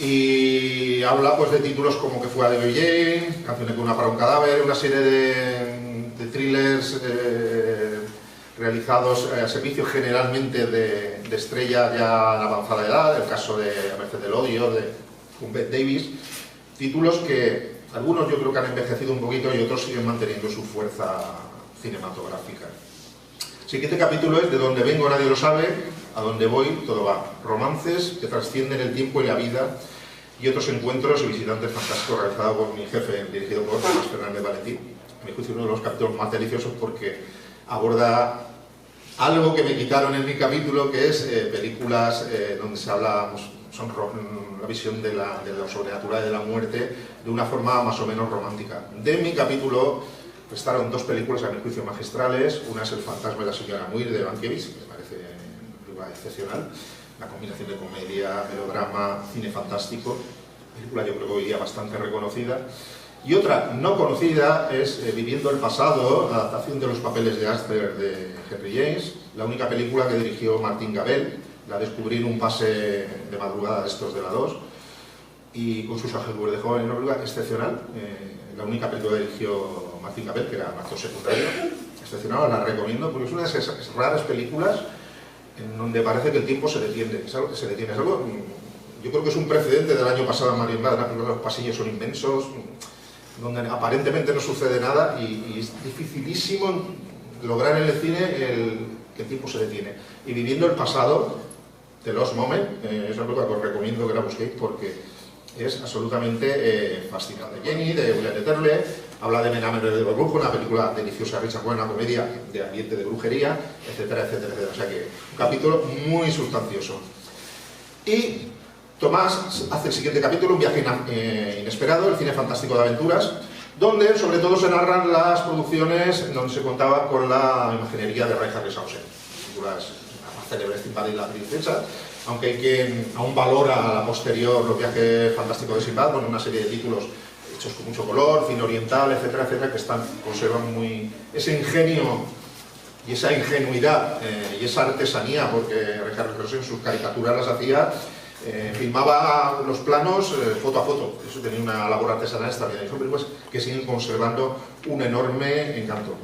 y habla pues de títulos como Que fue a Debbie Jane, Canciones con una para un cadáver, una serie de thrillers realizados a servicio generalmente de estrella ya en avanzada edad, el caso de A merced del odio, con Bette Davis, títulos que algunos yo creo que han envejecido un poquito y otros siguen manteniendo su fuerza cinematográfica. El siguiente capítulo es De donde vengo nadie lo sabe, a donde voy todo va. Romances que trascienden el tiempo y la vida, y otros encuentros y visitantes fantásticos realizados por mi jefe, dirigido por Tomás Fernández Valentín. A mi juicio uno de los capítulos más deliciosos porque aborda algo que me quitaron en mi capítulo, que es películas donde se habla, son la visión de lo sobrenatural y de la muerte de una forma más o menos romántica. De mi capítulo prestaron 2 películas a mi juicio magistrales. Una es El fantasma de la señora Muir, de Mankiewicz, que me parece una película excepcional, la combinación de comedia, melodrama, cine fantástico, película yo creo que hoy día bastante reconocida. Y otra no conocida es Viviendo el pasado, la adaptación de Los papeles de Asper de Henry James, la única película que dirigió Martín Gabel, la descubrí en un pase de madrugada de estos de la 2, y con sus Ajedúes de joven, una película excepcional, la única película que dirigió Martín Gabel, que era un actor secundario, excepcional, la recomiendo porque es una de esas raras películas en donde parece que el tiempo se detiene, es algo que se detiene, es algo, yo creo que es un precedente del año pasado en Marienbad, los pasillos son inmensos, donde aparentemente no sucede nada y es dificilísimo lograr en el cine que el tiempo se detiene. Y viviendo el pasado, The Lost Moment, es una película que os recomiendo que la busquéis porque es absolutamente fascinante. Jenny, de William Terle, habla de Menamen de Brujo, una película deliciosa, Richard Cohen, una comedia de ambiente de brujería, etcétera, etcétera, etcétera. O sea que un capítulo muy sustancioso. Y Tomás hace el siguiente capítulo, un viaje inesperado, el cine fantástico de aventuras, donde sobre todo se narran las producciones donde se contaba con la imaginería de Ray Harryhausen. Películas más célebres, Sinbad y la princesa, aunque hay quien aún valora a la posterior los viajes fantásticos de Sinbad, con una serie de títulos hechos con mucho color, cine oriental, etcétera, etcétera, que conservan muy ese ingenio y esa ingenuidad y esa artesanía, porque Ray Harryhausen sus caricaturas las hacía, filmaba los planos foto a foto, eso tenía una labor artesanal extraordinaria, y son películas que siguen conservando un enorme encanto.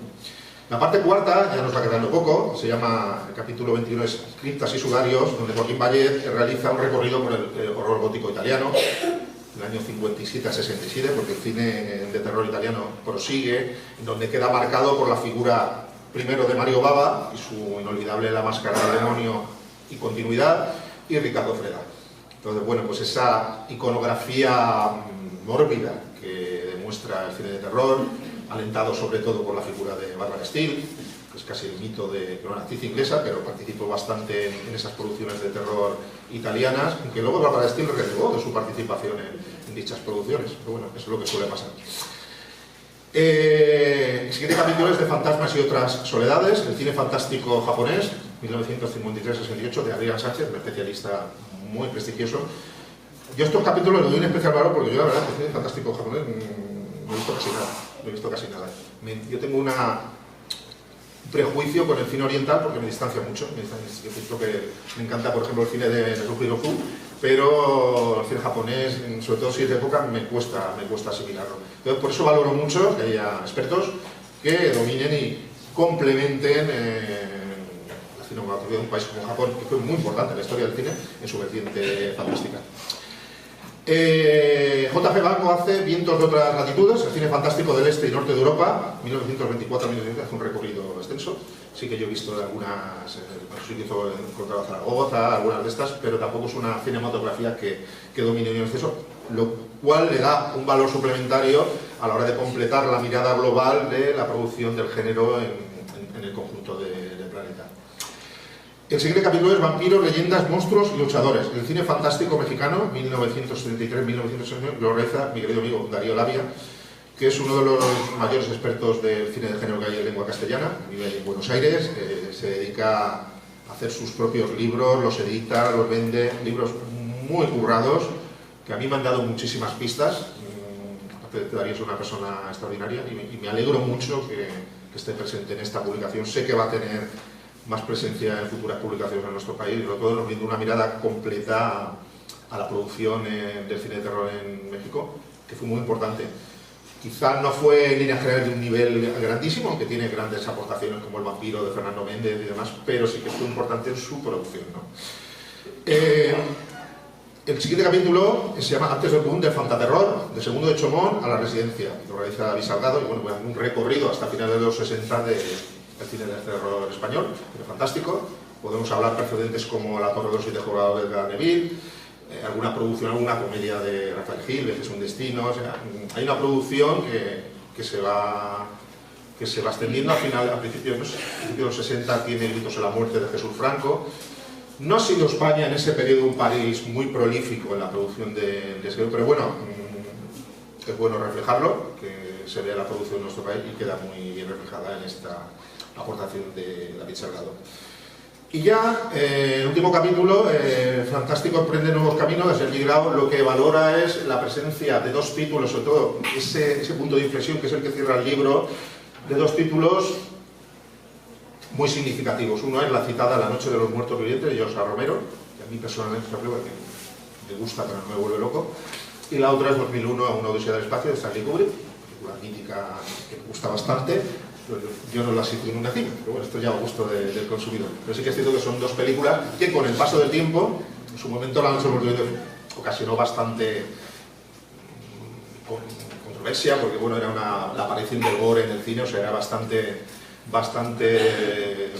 La parte cuarta, ya nos va quedando poco, se llama, el capítulo 21 es Criptas y Sudarios, donde Joaquín Vallet realiza un recorrido por el horror gótico italiano, del año 57 a 67, porque el cine de terror italiano prosigue, donde queda marcado por la figura primero de Mario Bava y su inolvidable La máscara del demonio y continuidad, y Ricardo Freda. Entonces, bueno, pues esa iconografía mórbida que demuestra el cine de terror, alentado sobre todo por la figura de Barbara Steele, que es casi el mito de que era una actriz inglesa, pero participó bastante en esas producciones de terror italianas, aunque luego Barbara Steele renegó de su participación en dichas producciones, pero bueno, eso es lo que suele pasar. El siguiente capítulo es de Fantasmas y otras soledades, el cine fantástico japonés, 1953-68, de Adrián Sánchez, un especialista muy prestigioso. Yo estos capítulos les doy un especial valor porque yo la verdad, el cine fantástico japonés no he visto casi nada. No he visto casi nada. Yo tengo un prejuicio con el cine oriental porque me distancia mucho. Yo pienso que me encanta, por ejemplo, el cine de Nezuko Hirofu, pero el cine japonés, sobre todo si es de época, me cuesta asimilarlo. Entonces, por eso valoro mucho que haya expertos que dominen y complementen la cinematografía de un país como Japón, que fue muy importante en la historia del cine en su vertiente fantástica. J.G. Banco hace Vientos de otras latitudes, el cine fantástico del este y norte de Europa, 1924-1930, hace un recorrido extenso. Sí que yo he visto algunas, sí que hizo Contra Zaragoza, algunas de estas, pero tampoco es una cinematografía que domine en exceso, lo cual le da un valor suplementario a la hora de completar la mirada global de la producción del género en el conjunto del planeta. El siguiente capítulo es Vampiros, leyendas, monstruos y luchadores. El cine fantástico mexicano, 1933-1960, lo realiza mi querido amigo Darío Labia, que es uno de los mayores expertos del cine de género que hay en lengua castellana, vive en Buenos Aires, se dedica a hacer sus propios libros, los edita, los vende, libros muy currados, que a mí me han dado muchísimas pistas. Darío es una persona extraordinaria y me alegro mucho que esté presente en esta publicación. Sé que va a tener más presencia en futuras publicaciones en nuestro país, y sobre todo nos brinda una mirada completa a la producción del cine de terror en México, que fue muy importante. Quizás no fue en líneas generales de un nivel grandísimo, aunque tiene grandes aportaciones como El vampiro de Fernando Méndez y demás, pero sí que fue importante en su producción, ¿no? El siguiente capítulo se llama Antes del boom del fantaterror, de Segundo de Chomón a la residencia, lo realiza David Salgado, y bueno, un recorrido hasta finales de los 60 del cine de terror español, pero fantástico. Podemos hablar precedentes como La Torre de los Siete Jugadores de Neville, alguna producción, alguna comedia de Rafael Gil, Veces un destino. O sea, hay una producción que se va extendiendo. A principios de los 60 tiene Gritos en la muerte de Jesús Franco. No ha sido España en ese periodo un país muy prolífico en la producción de pero bueno, es bueno reflejarlo, que se vea la producción de nuestro país y queda muy bien reflejada en esta aportación de David Salgado. Y ya, el último capítulo, Fantástico emprende nuevos caminos, es el Grau, lo que valora es la presencia de dos títulos, sobre todo ese punto de inflexión que es el que cierra el libro, de dos títulos muy significativos. Uno es la citada La noche de los muertos vivientes de José Romero, que a mí personalmente es una película que me gusta pero no me vuelve loco, y la otra es 2001, Una odisea del espacio de Stanley Kubrick, una película mítica que me gusta bastante, yo no las sitúo en una cima, pero bueno, esto ya a gusto del consumidor. Pero sí que es cierto que son dos películas que con el paso del tiempo, en su momento la noche ocasionó bastante controversia, porque bueno, era la aparición del gore en el cine, o sea, era bastante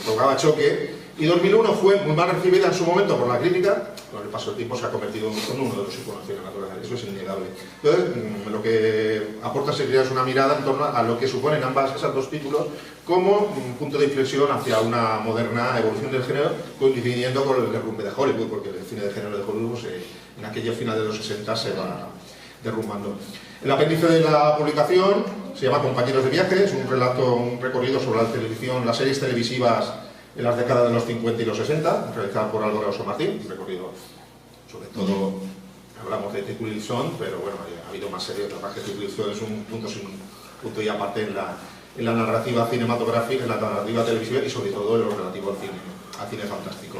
provocaba choque. Y 2001 fue muy mal recibida en su momento por la crítica, con el paso del tiempo se ha convertido en uno de los iconos cinematográficos, eso es innegable. Entonces, lo que aporta Seguridad es una mirada en torno a lo que suponen esos dos títulos como un punto de inflexión hacia una moderna evolución del género, coincidiendo con el derrumbe de Hollywood, porque el cine de género de Hollywood en aquella final de los 60 se va derrumbando. El apéndice de la publicación se llama Compañeros de viaje, es un relato, un recorrido sobre la televisión, las series televisivas en las décadas de los 50 y los 60, realizada por Álvaro Oso Martín, un recorrido, sobre todo, hablamos de Titulil Son, pero bueno, ha habido más series, la verdad que Titulil Son es un punto y aparte en la narrativa cinematográfica, en la narrativa televisiva y sobre todo en lo relativo al cine fantástico.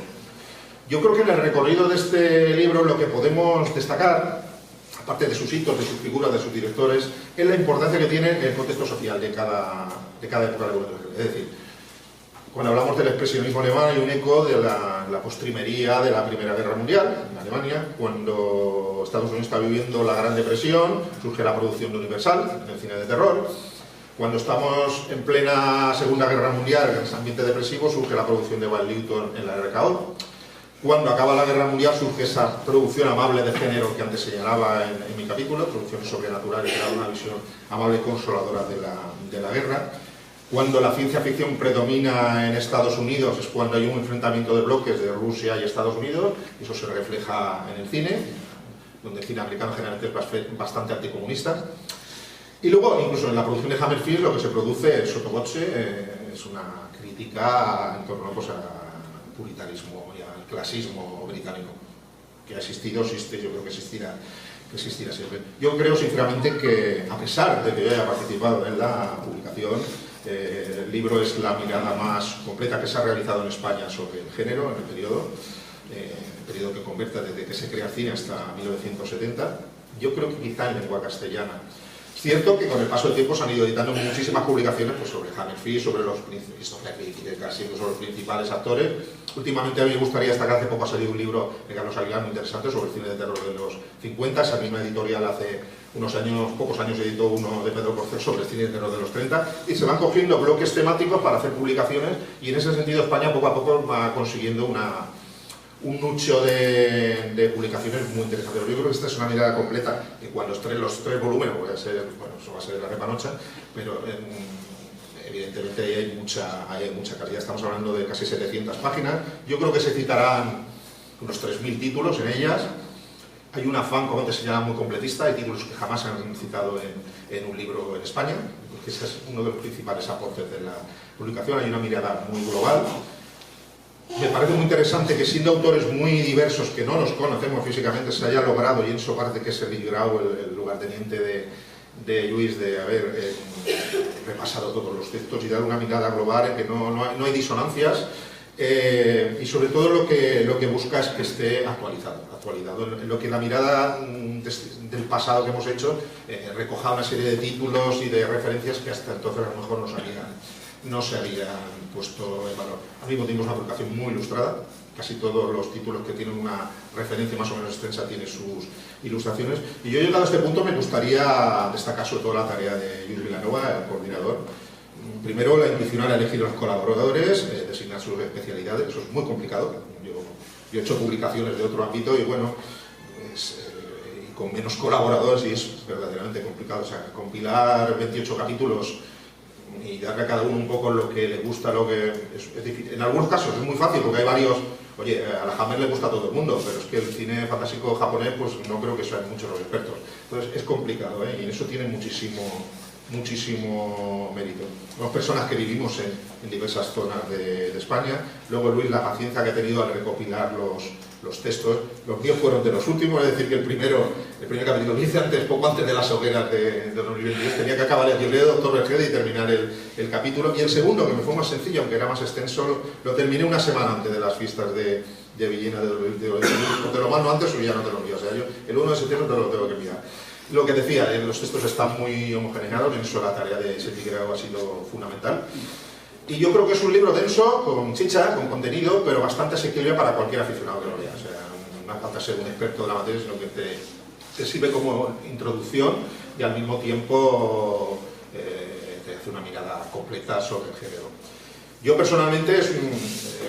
Yo creo que en el recorrido de este libro lo que podemos destacar, aparte de sus hitos, de sus figuras, de sus directores, es la importancia que tiene el contexto social de cada época de la. Es decir, cuando hablamos del expresionismo alemán hay un eco de la postrimería de la Primera Guerra Mundial en Alemania. Cuando Estados Unidos está viviendo la Gran Depresión, surge la producción de Universal, en el cine de terror. Cuando estamos en plena Segunda Guerra Mundial, en ese ambiente depresivo, surge la producción de Val Newton en la RKO. Cuando acaba la Guerra Mundial surge esa producción amable de género que antes señalaba en mi capítulo, producciones sobrenaturales, que da una visión amable y consoladora de la guerra. Cuando la ciencia ficción predomina en Estados Unidos es cuando hay un enfrentamiento de bloques de Rusia y Estados Unidos, y eso se refleja en el cine, donde el cine americano generalmente es bastante anticomunista. Y luego, incluso en la producción de Hammerfield, lo que se produce, sotto voce, es una crítica en torno pues, al puritanismo y al clasismo británico, que ha existido, existe, yo creo que existirá siempre. Yo creo sinceramente que, a pesar de que yo haya participado en la publicación, el libro es la mirada más completa que se ha realizado en España sobre el género en el periodo que converge desde que se crea el cine hasta 1970. Yo creo que quizá en lengua castellana. Es cierto que con el paso del tiempo se han ido editando muchísimas publicaciones pues, sobre Hammerfield, sobre los principales actores. Últimamente a mí me gustaría destacar, hace poco ha salido un libro de Carlos Aguilar muy interesante sobre el cine de terror de los 50. Esa misma editorial hace pocos años editó uno de Pedro Corcel sobre el cine de terror de los 30 y se van cogiendo bloques temáticos para hacer publicaciones y en ese sentido España poco a poco va consiguiendo un nicho de publicaciones muy interesante. Yo creo que esta es una mirada completa que cuando los tres volúmenes, eso va a ser la repanocha, pero evidentemente hay mucha calidad. Estamos hablando de casi 700 páginas. Yo creo que se citarán unos 3.000 títulos en ellas. Hay un afán, como antes señalaba, muy completista. Hay títulos que jamás se han citado en un libro en España, porque ese es uno de los principales aportes de la publicación. Hay una mirada muy global. Me parece muy interesante que siendo autores muy diversos que no nos conocemos físicamente se haya logrado, y eso parece que es el Grau, el lugarteniente de Lluís, de haber repasado todos los textos y dar una mirada global en que no hay disonancias y sobre todo lo que busca es que esté actualizado, en lo que la mirada del pasado que hemos hecho recoja una serie de títulos y de referencias que hasta entonces a lo mejor no se habían puesto en valor. Al mismo tiempo es una publicación muy ilustrada, casi todos los títulos que tienen una referencia más o menos extensa tienen sus ilustraciones. Y yo llegado a este punto me gustaría destacar sobre todo la tarea de Lluís Vilanova, el coordinador. Primero, la intuición a elegir los colaboradores, designar sus especialidades, eso es muy complicado. Yo he hecho publicaciones de otro ámbito y bueno, y con menos colaboradores y es verdaderamente complicado. O sea, compilar 28 capítulos y darle a cada uno un poco lo que le gusta, es difícil. En algunos casos es muy fácil porque hay varios, oye, a la Hammer le gusta a todo el mundo, pero es que el cine fantástico japonés pues no creo que sean muchos los expertos. Entonces es complicado, y en eso tiene muchísimo mérito. Somos personas que vivimos en diversas zonas de España. Luego Luis, la paciencia que ha tenido al recopilar los textos. Los míos fueron de los últimos, es decir, que el primer capítulo lo hice poco antes de las hogueras de 2022. Tenía que acabar el libro de Doctor Vergede y terminar el capítulo. Y el segundo, que me fue más sencillo, aunque era más extenso, lo terminé una semana antes de las fiestas de Villena de lo más no antes o ya no te lo envío. O sea, yo el 1 de septiembre te lo tengo que enviar. Lo que decía, los textos están muy homogeneizados, en eso la tarea de Sergi Grau ha sido fundamental. Y yo creo que es un libro denso, con chicha, con contenido, pero bastante asequible para cualquier aficionado que lo lea. O sea, no hace falta ser un experto de la materia, sino que te sirve como introducción y al mismo tiempo te hace una mirada completa sobre el género. Yo personalmente,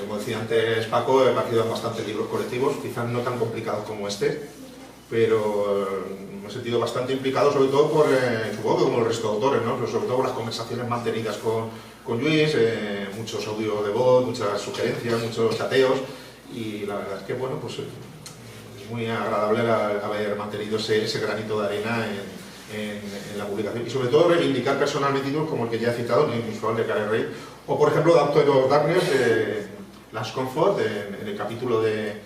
como decía antes Paco, he participado en bastantes libros colectivos, quizás no tan complicados como este, pero me he sentido bastante implicado, sobre todo por, supongo que como el resto de autores, ¿no? Pero sobre todo por las conversaciones mantenidas con Lluís, muchos audios de voz, muchas sugerencias, muchos chateos, y la verdad es que, bueno, pues es muy agradable haber mantenido ese granito de arena en la publicación, y sobre todo reivindicar personalmente títulos como el que ya he citado, Ni Visual de Karen Reid, o por ejemplo Doctor of Darkness de Last Comfort, en el capítulo del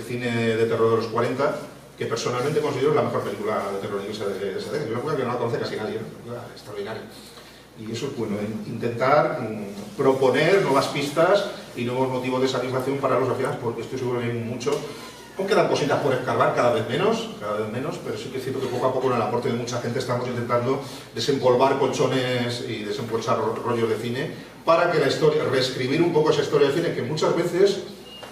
cine de terror de los 40, que personalmente considero la mejor película de terror inglesa de esa década. Yo creo que no la conoce casi nadie, ¿no? Extraordinaria. Y eso es bueno, intentar proponer nuevas pistas y nuevos motivos de satisfacción para los aficionados, porque estoy seguro que hay mucho. Aún quedan cositas por escarbar, cada vez menos, pero sí que es cierto que poco a poco, con el aporte de mucha gente, estamos intentando desempolvar colchones y desempolvar rollos de cine para que la historia, reescribir un poco esa historia de cine, que muchas veces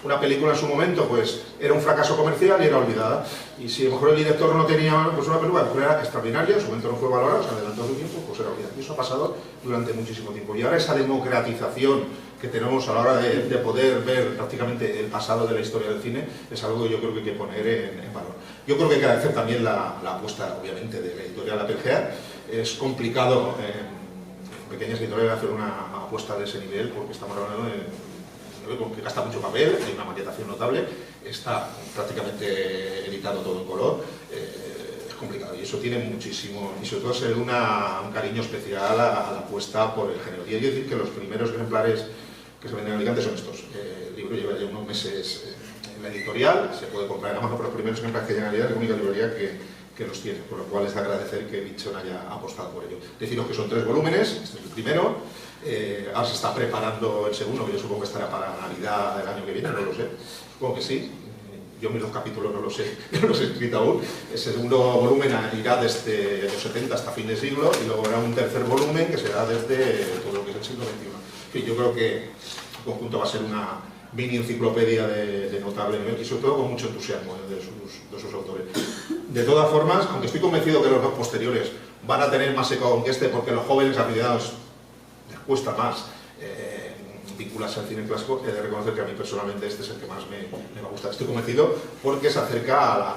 una película en su momento pues era un fracaso comercial y era olvidada. Y si a lo mejor el director no tenía pues una película que era extraordinaria, en su momento no fue valorada, se adelantó su tiempo, pues era olvidada. Y eso ha pasado durante muchísimo tiempo. Y ahora esa democratización que tenemos a la hora de poder ver prácticamente el pasado de la historia del cine es algo que yo creo que hay que poner en valor. Yo creo que hay que agradecer también la apuesta, obviamente, de la editorial Apelgea. Es complicado en pequeñas editoriales hacer una apuesta de ese nivel, porque estamos hablando que gasta mucho papel, hay una maquetación notable, está prácticamente editado todo en color, es complicado, y eso tiene muchísimo, y sobre todo se le da un cariño especial a la apuesta por el género. Y hay que decir que los primeros ejemplares que se venden en Alicante son estos. El libro lleva ya unos meses en la editorial, se puede comprar en Amazon, pero los primeros ejemplares que llegan a Alicante es la única librería que los tiene, por lo cual es de agradecer que Bichon haya apostado por ello. Deciros que son 3 volúmenes, este es el primero. Ahora se está preparando el segundo, que yo supongo que estará para Navidad del año que viene, no lo sé, supongo que sí. Yo mis 2 capítulos no los he escrito aún. El segundo volumen irá desde los 70 hasta fin de siglo, y luego habrá un tercer volumen que será desde todo lo que es el siglo XXI. Y yo creo que el conjunto va a ser una mini enciclopedia de notable nivel, y sobre todo con mucho entusiasmo de sus autores. De todas formas, aunque estoy convencido que los 2 posteriores van a tener más eco que este, porque los jóvenes aficionados les cuesta más vincularse al cine clásico, he de reconocer que a mí personalmente este es el que más me va a gustar. Estoy convencido porque se acerca al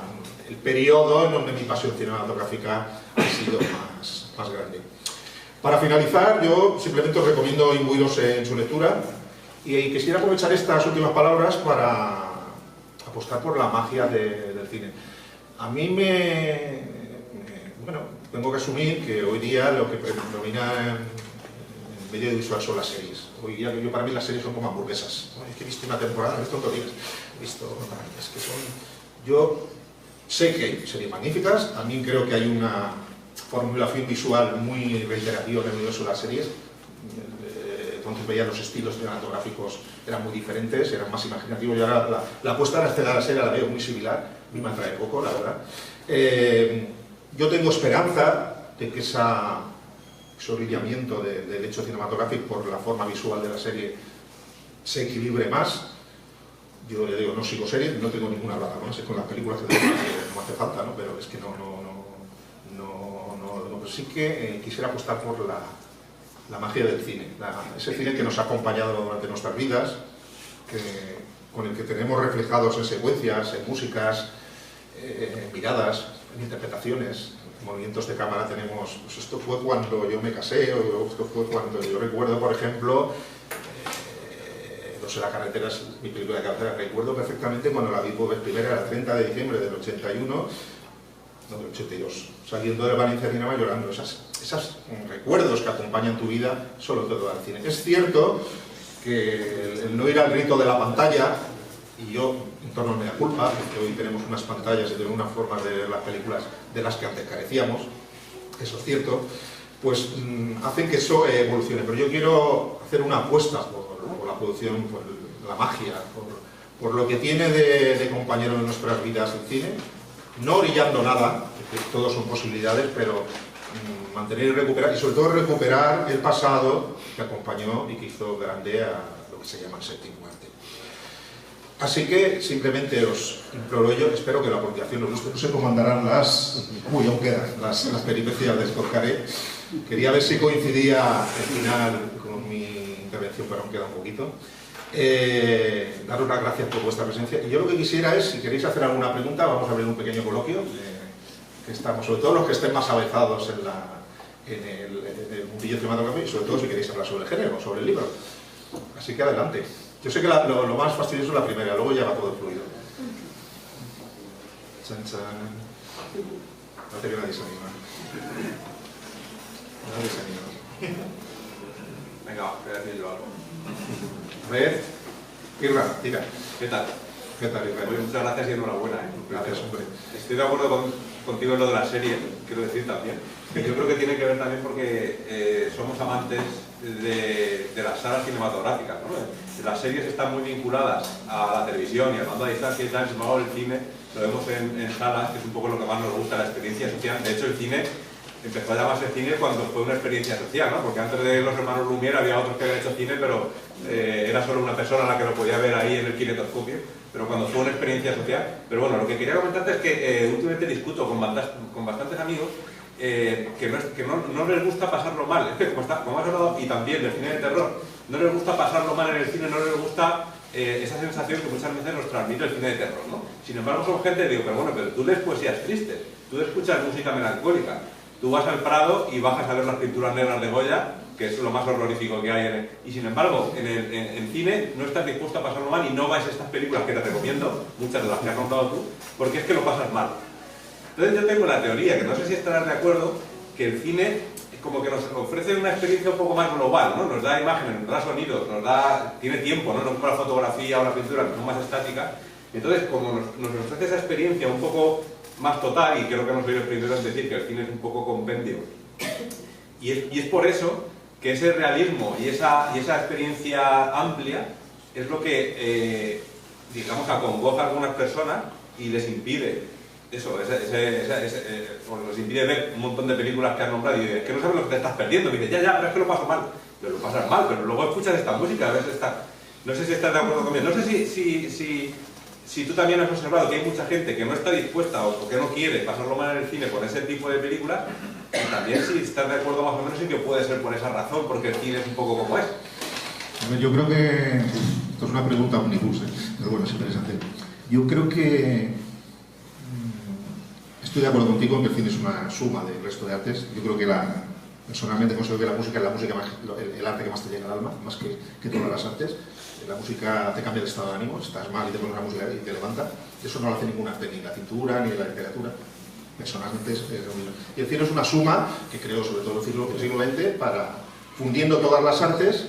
periodo en donde mi pasión cinematográfica ha sido más grande. Para finalizar, yo simplemente os recomiendo imbuiros en su lectura, y quisiera aprovechar estas últimas palabras para apostar por la magia del cine. A mí bueno, tengo que asumir que hoy día lo que predomina en medio audiovisual son las series. Hoy día, para mí las series son como hamburguesas. Es que he visto una temporada, he visto tonterías, es que son... Yo sé que hay series magníficas, también creo que hay una formulación visual muy reiterativa en el universo de las series. Entonces veía los estilos cinematográficos eran muy diferentes, eran más imaginativos, y ahora la apuesta a la serie la veo muy similar, a mí me atrae poco, la verdad. Yo tengo esperanza de que ese orillamiento del hecho cinematográfico por la forma visual de la serie se equilibre más. Yo le digo, no sigo series, no tengo ninguna relación con las películas que no hace falta, ¿no? Pero es que no, pero sí que quisiera apostar por la magia del cine, ese cine que nos ha acompañado durante nuestras vidas, con el que tenemos reflejados en secuencias, en músicas, en miradas, en interpretaciones, en movimientos de cámara tenemos, pues esto fue cuando yo me casé, o esto fue cuando yo recuerdo, por ejemplo, No sé, la carretera es mi película de cabecera, recuerdo perfectamente cuando la vi por vez primera, el 30 de diciembre del 81, no, del 82, saliendo de Valencia Cinema llorando. Esos recuerdos que acompañan tu vida, solo todo al cine. Es cierto que el no ir al grito de la pantalla, y yo en torno a mi culpa, porque hoy tenemos unas pantallas y tenemos unas formas de ver las películas de las que antes carecíamos, eso es cierto, pues hacen que eso evolucione. Pero yo quiero hacer una apuesta por la producción, por la magia, por lo que tiene de compañero en nuestras vidas el cine, no orillando nada, porque todo son posibilidades, pero mantener y recuperar, y sobre todo recuperar el pasado que acompañó y que hizo grande a lo que se llama el séptimo arte. Así que simplemente os imploro yo, espero que la apropiación os guste, no sé cómo andarán las peripecias de Scorcaré. Quería ver si coincidía al final con mi intervención, pero aún queda un poquito. Daros las gracias por vuestra presencia. Y yo lo que quisiera es, si queréis hacer alguna pregunta, vamos a abrir un pequeño coloquio, que estamos, sobre todo los que estén más avezados en el mundillo cinematográfico, y sobre todo si queréis hablar sobre el género, sobre el libro. Así que adelante. Yo sé que lo más fastidioso es la primera, luego ya va todo fluido. Chan, chan. Parece que nadie se anima. Nadie se anima. Venga, voy a decir yo algo. A ver, Irra, tira. ¿Qué tal? ¿Qué tal, Irra? Oye, muchas gracias y enhorabuena. Gracias, hombre. Estoy de acuerdo contigo en lo de la serie, quiero decir también. Yo creo que tiene que ver también porque somos amantes de las salas cinematográficas, ¿no? Las series están muy vinculadas a la televisión y al mando a distancia y tal, sin embargo el cine lo vemos en salas, que es un poco lo que más nos gusta, la experiencia social. De hecho, el cine empezó a llamarse cine cuando fue una experiencia social, ¿no? Porque antes de los hermanos Lumière había otros que habían hecho cine, pero era solo una persona la que lo podía ver ahí en el kinetoscopio, pero cuando fue una experiencia social. Pero bueno, lo que quería comentarte es que últimamente discuto con bastantes amigos que no les gusta pasarlo mal. Es que como has hablado, y también del cine de terror, no les gusta pasarlo mal en el cine, no les gusta esa sensación que muchas veces nos transmite el cine de terror, ¿no? Sin embargo, son gente, digo, pero bueno, pero tú lees poesías tristes, tú escuchas música melancólica, tú vas al Prado y bajas a ver las pinturas negras de Goya, que es lo más horrorífico que hay y sin embargo, en cine no estás dispuesto a pasarlo mal y no vais a estas películas que te recomiendo, muchas de las que has contado tú, porque es que lo pasas mal. Entonces yo tengo la teoría, que no sé si estarás de acuerdo, que el cine como que nos ofrece una experiencia un poco más global, ¿no? Nos da imágenes, nos da sonidos, tiene tiempo, ¿no? No como la fotografía o la pintura, que son más estáticas. Entonces, como nos ofrece esa experiencia un poco más total, y creo que no soy el primero en decir que el cine es un poco compendio, y es por eso que ese realismo y esa experiencia amplia es lo que, digamos, acongoja a algunas personas y les impide eso, les impide ver un montón de películas que has nombrado y dices, que no sabes lo que te estás perdiendo. Y dices, ya, pero es que lo paso mal. Pero lo pasas mal, pero luego escuchas esta música, ves no sé si estás de acuerdo conmigo, no sé si tú también has observado que hay mucha gente que no está dispuesta o que no quiere pasarlo mal en el cine con ese tipo de películas, y también si estás de acuerdo más o menos en que puede ser por esa razón, porque el cine es un poco como es. Yo creo que esto es una pregunta omnibus, pero bueno, es interesante. Yo creo que estoy de acuerdo contigo en que el cine es una suma del resto de artes. Yo creo que personalmente considero que la música es el arte que más te llega al alma, más que todas las artes. La música te cambia el estado de ánimo, estás mal y te pones la música y te levanta. Eso no lo hace ningún arte, ni la cintura, ni la literatura. Personalmente es lo mismo. Y el cine es una suma que creo, sobre todo en el siglo XX, para, fundiendo todas las artes,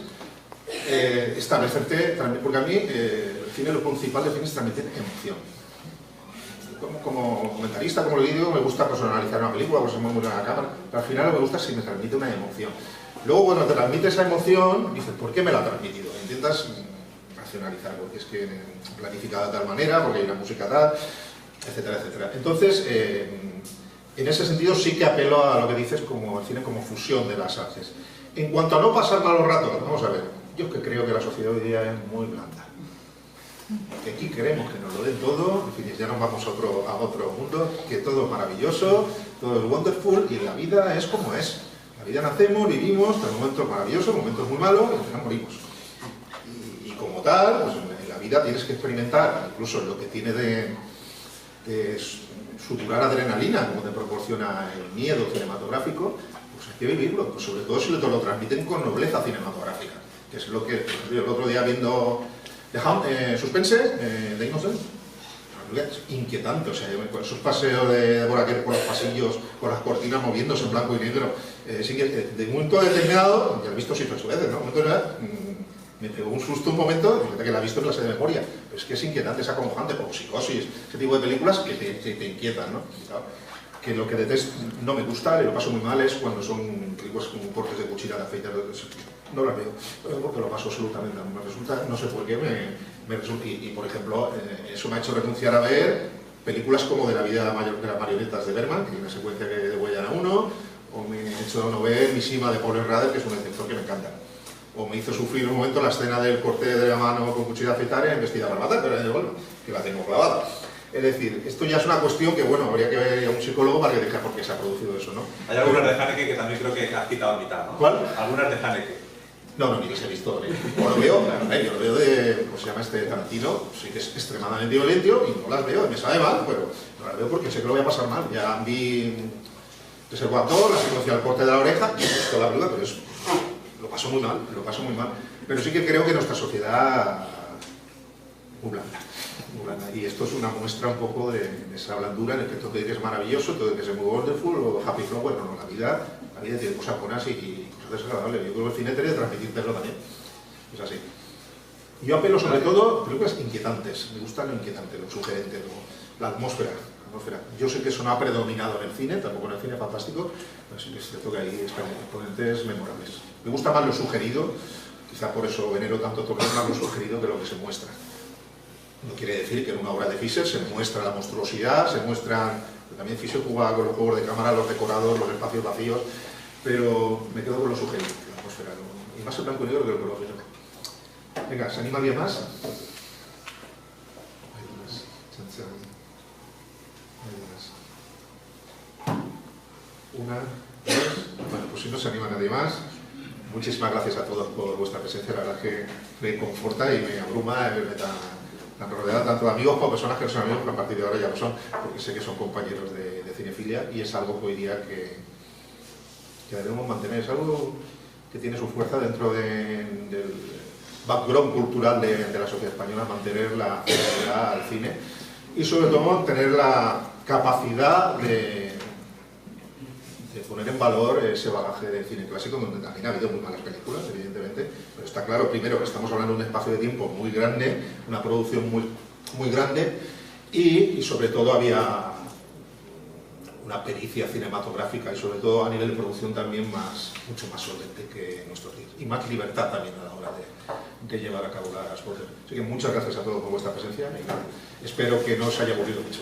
establecerte, porque a mí el cine, lo principal del cine es transmitir emoción. Como comentarista, como le digo, me gusta personalizar una película, pues se mueve mucho en la cámara, pero al final lo que me gusta es si me transmite una emoción. Luego cuando te transmite esa emoción, dices, ¿por qué me la ha transmitido? Intentas racionalizar, porque es que planificada de tal manera, porque hay una música tal, etcétera, etcétera. Entonces, en ese sentido sí que apelo a lo que dices como el cine como fusión de las artes. En cuanto a no pasar malos ratos, vamos a ver, yo que creo que la sociedad hoy día es muy blanda. Que aquí queremos que nos lo den todo, en fin, ya nos vamos a otro mundo, que todo es maravilloso, todo es wonderful, y la vida es como es. La vida nacemos, vivimos, tenemos momentos maravillosos, momentos muy malos, y al final morimos. Y como tal, pues en la vida tienes que experimentar, incluso lo que tiene de suturar adrenalina, como te proporciona el miedo cinematográfico, pues hay que vivirlo, pues sobre todo si te lo transmiten con nobleza cinematográfica, que es lo que, el otro día viendo Suspense, de Innocent, inquietante, o sea, con esos paseos de Deborah Kerr por los pasillos, con las cortinas moviéndose en blanco y negro, de un momento determinado, ya lo he visto 6 o 8 veces, ¿no? Me pegó un susto un momento, fíjate que la he visto en clase de memoria, pero es que es inquietante, es acongojante, como Psicosis, ese tipo de películas que te inquietan, ¿no? Claro, que lo que detesto, no me gusta, y lo paso muy mal, es cuando son películas con cortes de cuchilla de afeitar. No las veo, porque lo paso absolutamente mal. Me resulta, no sé por qué, me resulta, y por ejemplo, eso me ha hecho renunciar a ver películas como de la vida de las marionetas de Bergman, que hay una secuencia que degüellan a uno, o me he hecho ver Mishima de Paul Schrader, que es un director que me encanta. O me hizo sufrir un momento la escena del corte de la mano con cuchilla de afeitar en Vestida para matar, pero bueno, que la tengo clavada. Es decir, esto ya es una cuestión que, bueno, habría que ver a un psicólogo para que diga por qué se ha producido eso, ¿no? Hay algunas de Haneke que también creo que has quitado a mitad, ¿no? ¿Cuál? Algunas de Haneke. No, ni los he visto. O lo veo, yo lo veo de, ¿cómo se llama este Tarantino? Sí que es extremadamente violento y no las veo, me sabe mal, pero no las veo porque sé que lo voy a pasar mal. Ya vi Reservoir Dogs, la secuencia del corte de la oreja, y esto la verdad, pero es, lo paso muy mal, Pero sí que creo que nuestra sociedad muy blanda. Y esto es una muestra un poco de esa blandura en el que todo tiene que es maravilloso, todo tiene que ser muy wonderful o happy flower. No, la vida tiene cosas buenas y cosas desagradables. Yo creo que el cine tiene que transmitírtelo también. Es así. Yo apelo sobre todo a películas inquietantes. Me gusta lo inquietante, lo sugerente, la atmósfera. Yo sé que eso no ha predominado en el cine, tampoco en el cine fantástico, pero sí que es cierto que hay exponentes memorables. Me gusta más lo sugerido, quizá por eso venero tanto Tolkien, más lo sugerido que lo que se muestra. No quiere decir que en una obra de Fischer se muestra la monstruosidad, se muestran... También Fischer jugaba con los juegos de cámara, los decorados, los espacios vacíos, pero me quedo con lo sugerido, la atmósfera, ¿no? Y más el blanco y negro que el color negro. Venga, ¿se anima alguien más? Una, dos... Bueno, pues si no se anima nadie más, muchísimas gracias a todos por vuestra presencia. La verdad es que me conforta y me abruma verme tan rodeada tanto de amigos como personas que no son amigos, pero a partir de ahora ya lo son, porque sé que son compañeros de cinefilia y es algo que hoy día que debemos mantener. Es algo que tiene su fuerza dentro del background cultural de la sociedad española, mantener la fidelidad al cine y sobre todo tener la capacidad de poner en valor ese bagaje del cine clásico, donde también ha habido muy malas películas, evidentemente, pero está claro, primero, que estamos hablando de un espacio de tiempo muy grande, una producción muy grande, y sobre todo había una pericia cinematográfica y sobre todo a nivel de producción también mucho más solvente que nuestros días, y más libertad también a la hora de llevar a cabo las cosas. Así que muchas gracias a todos por vuestra presencia y espero que no os haya aburrido mucho.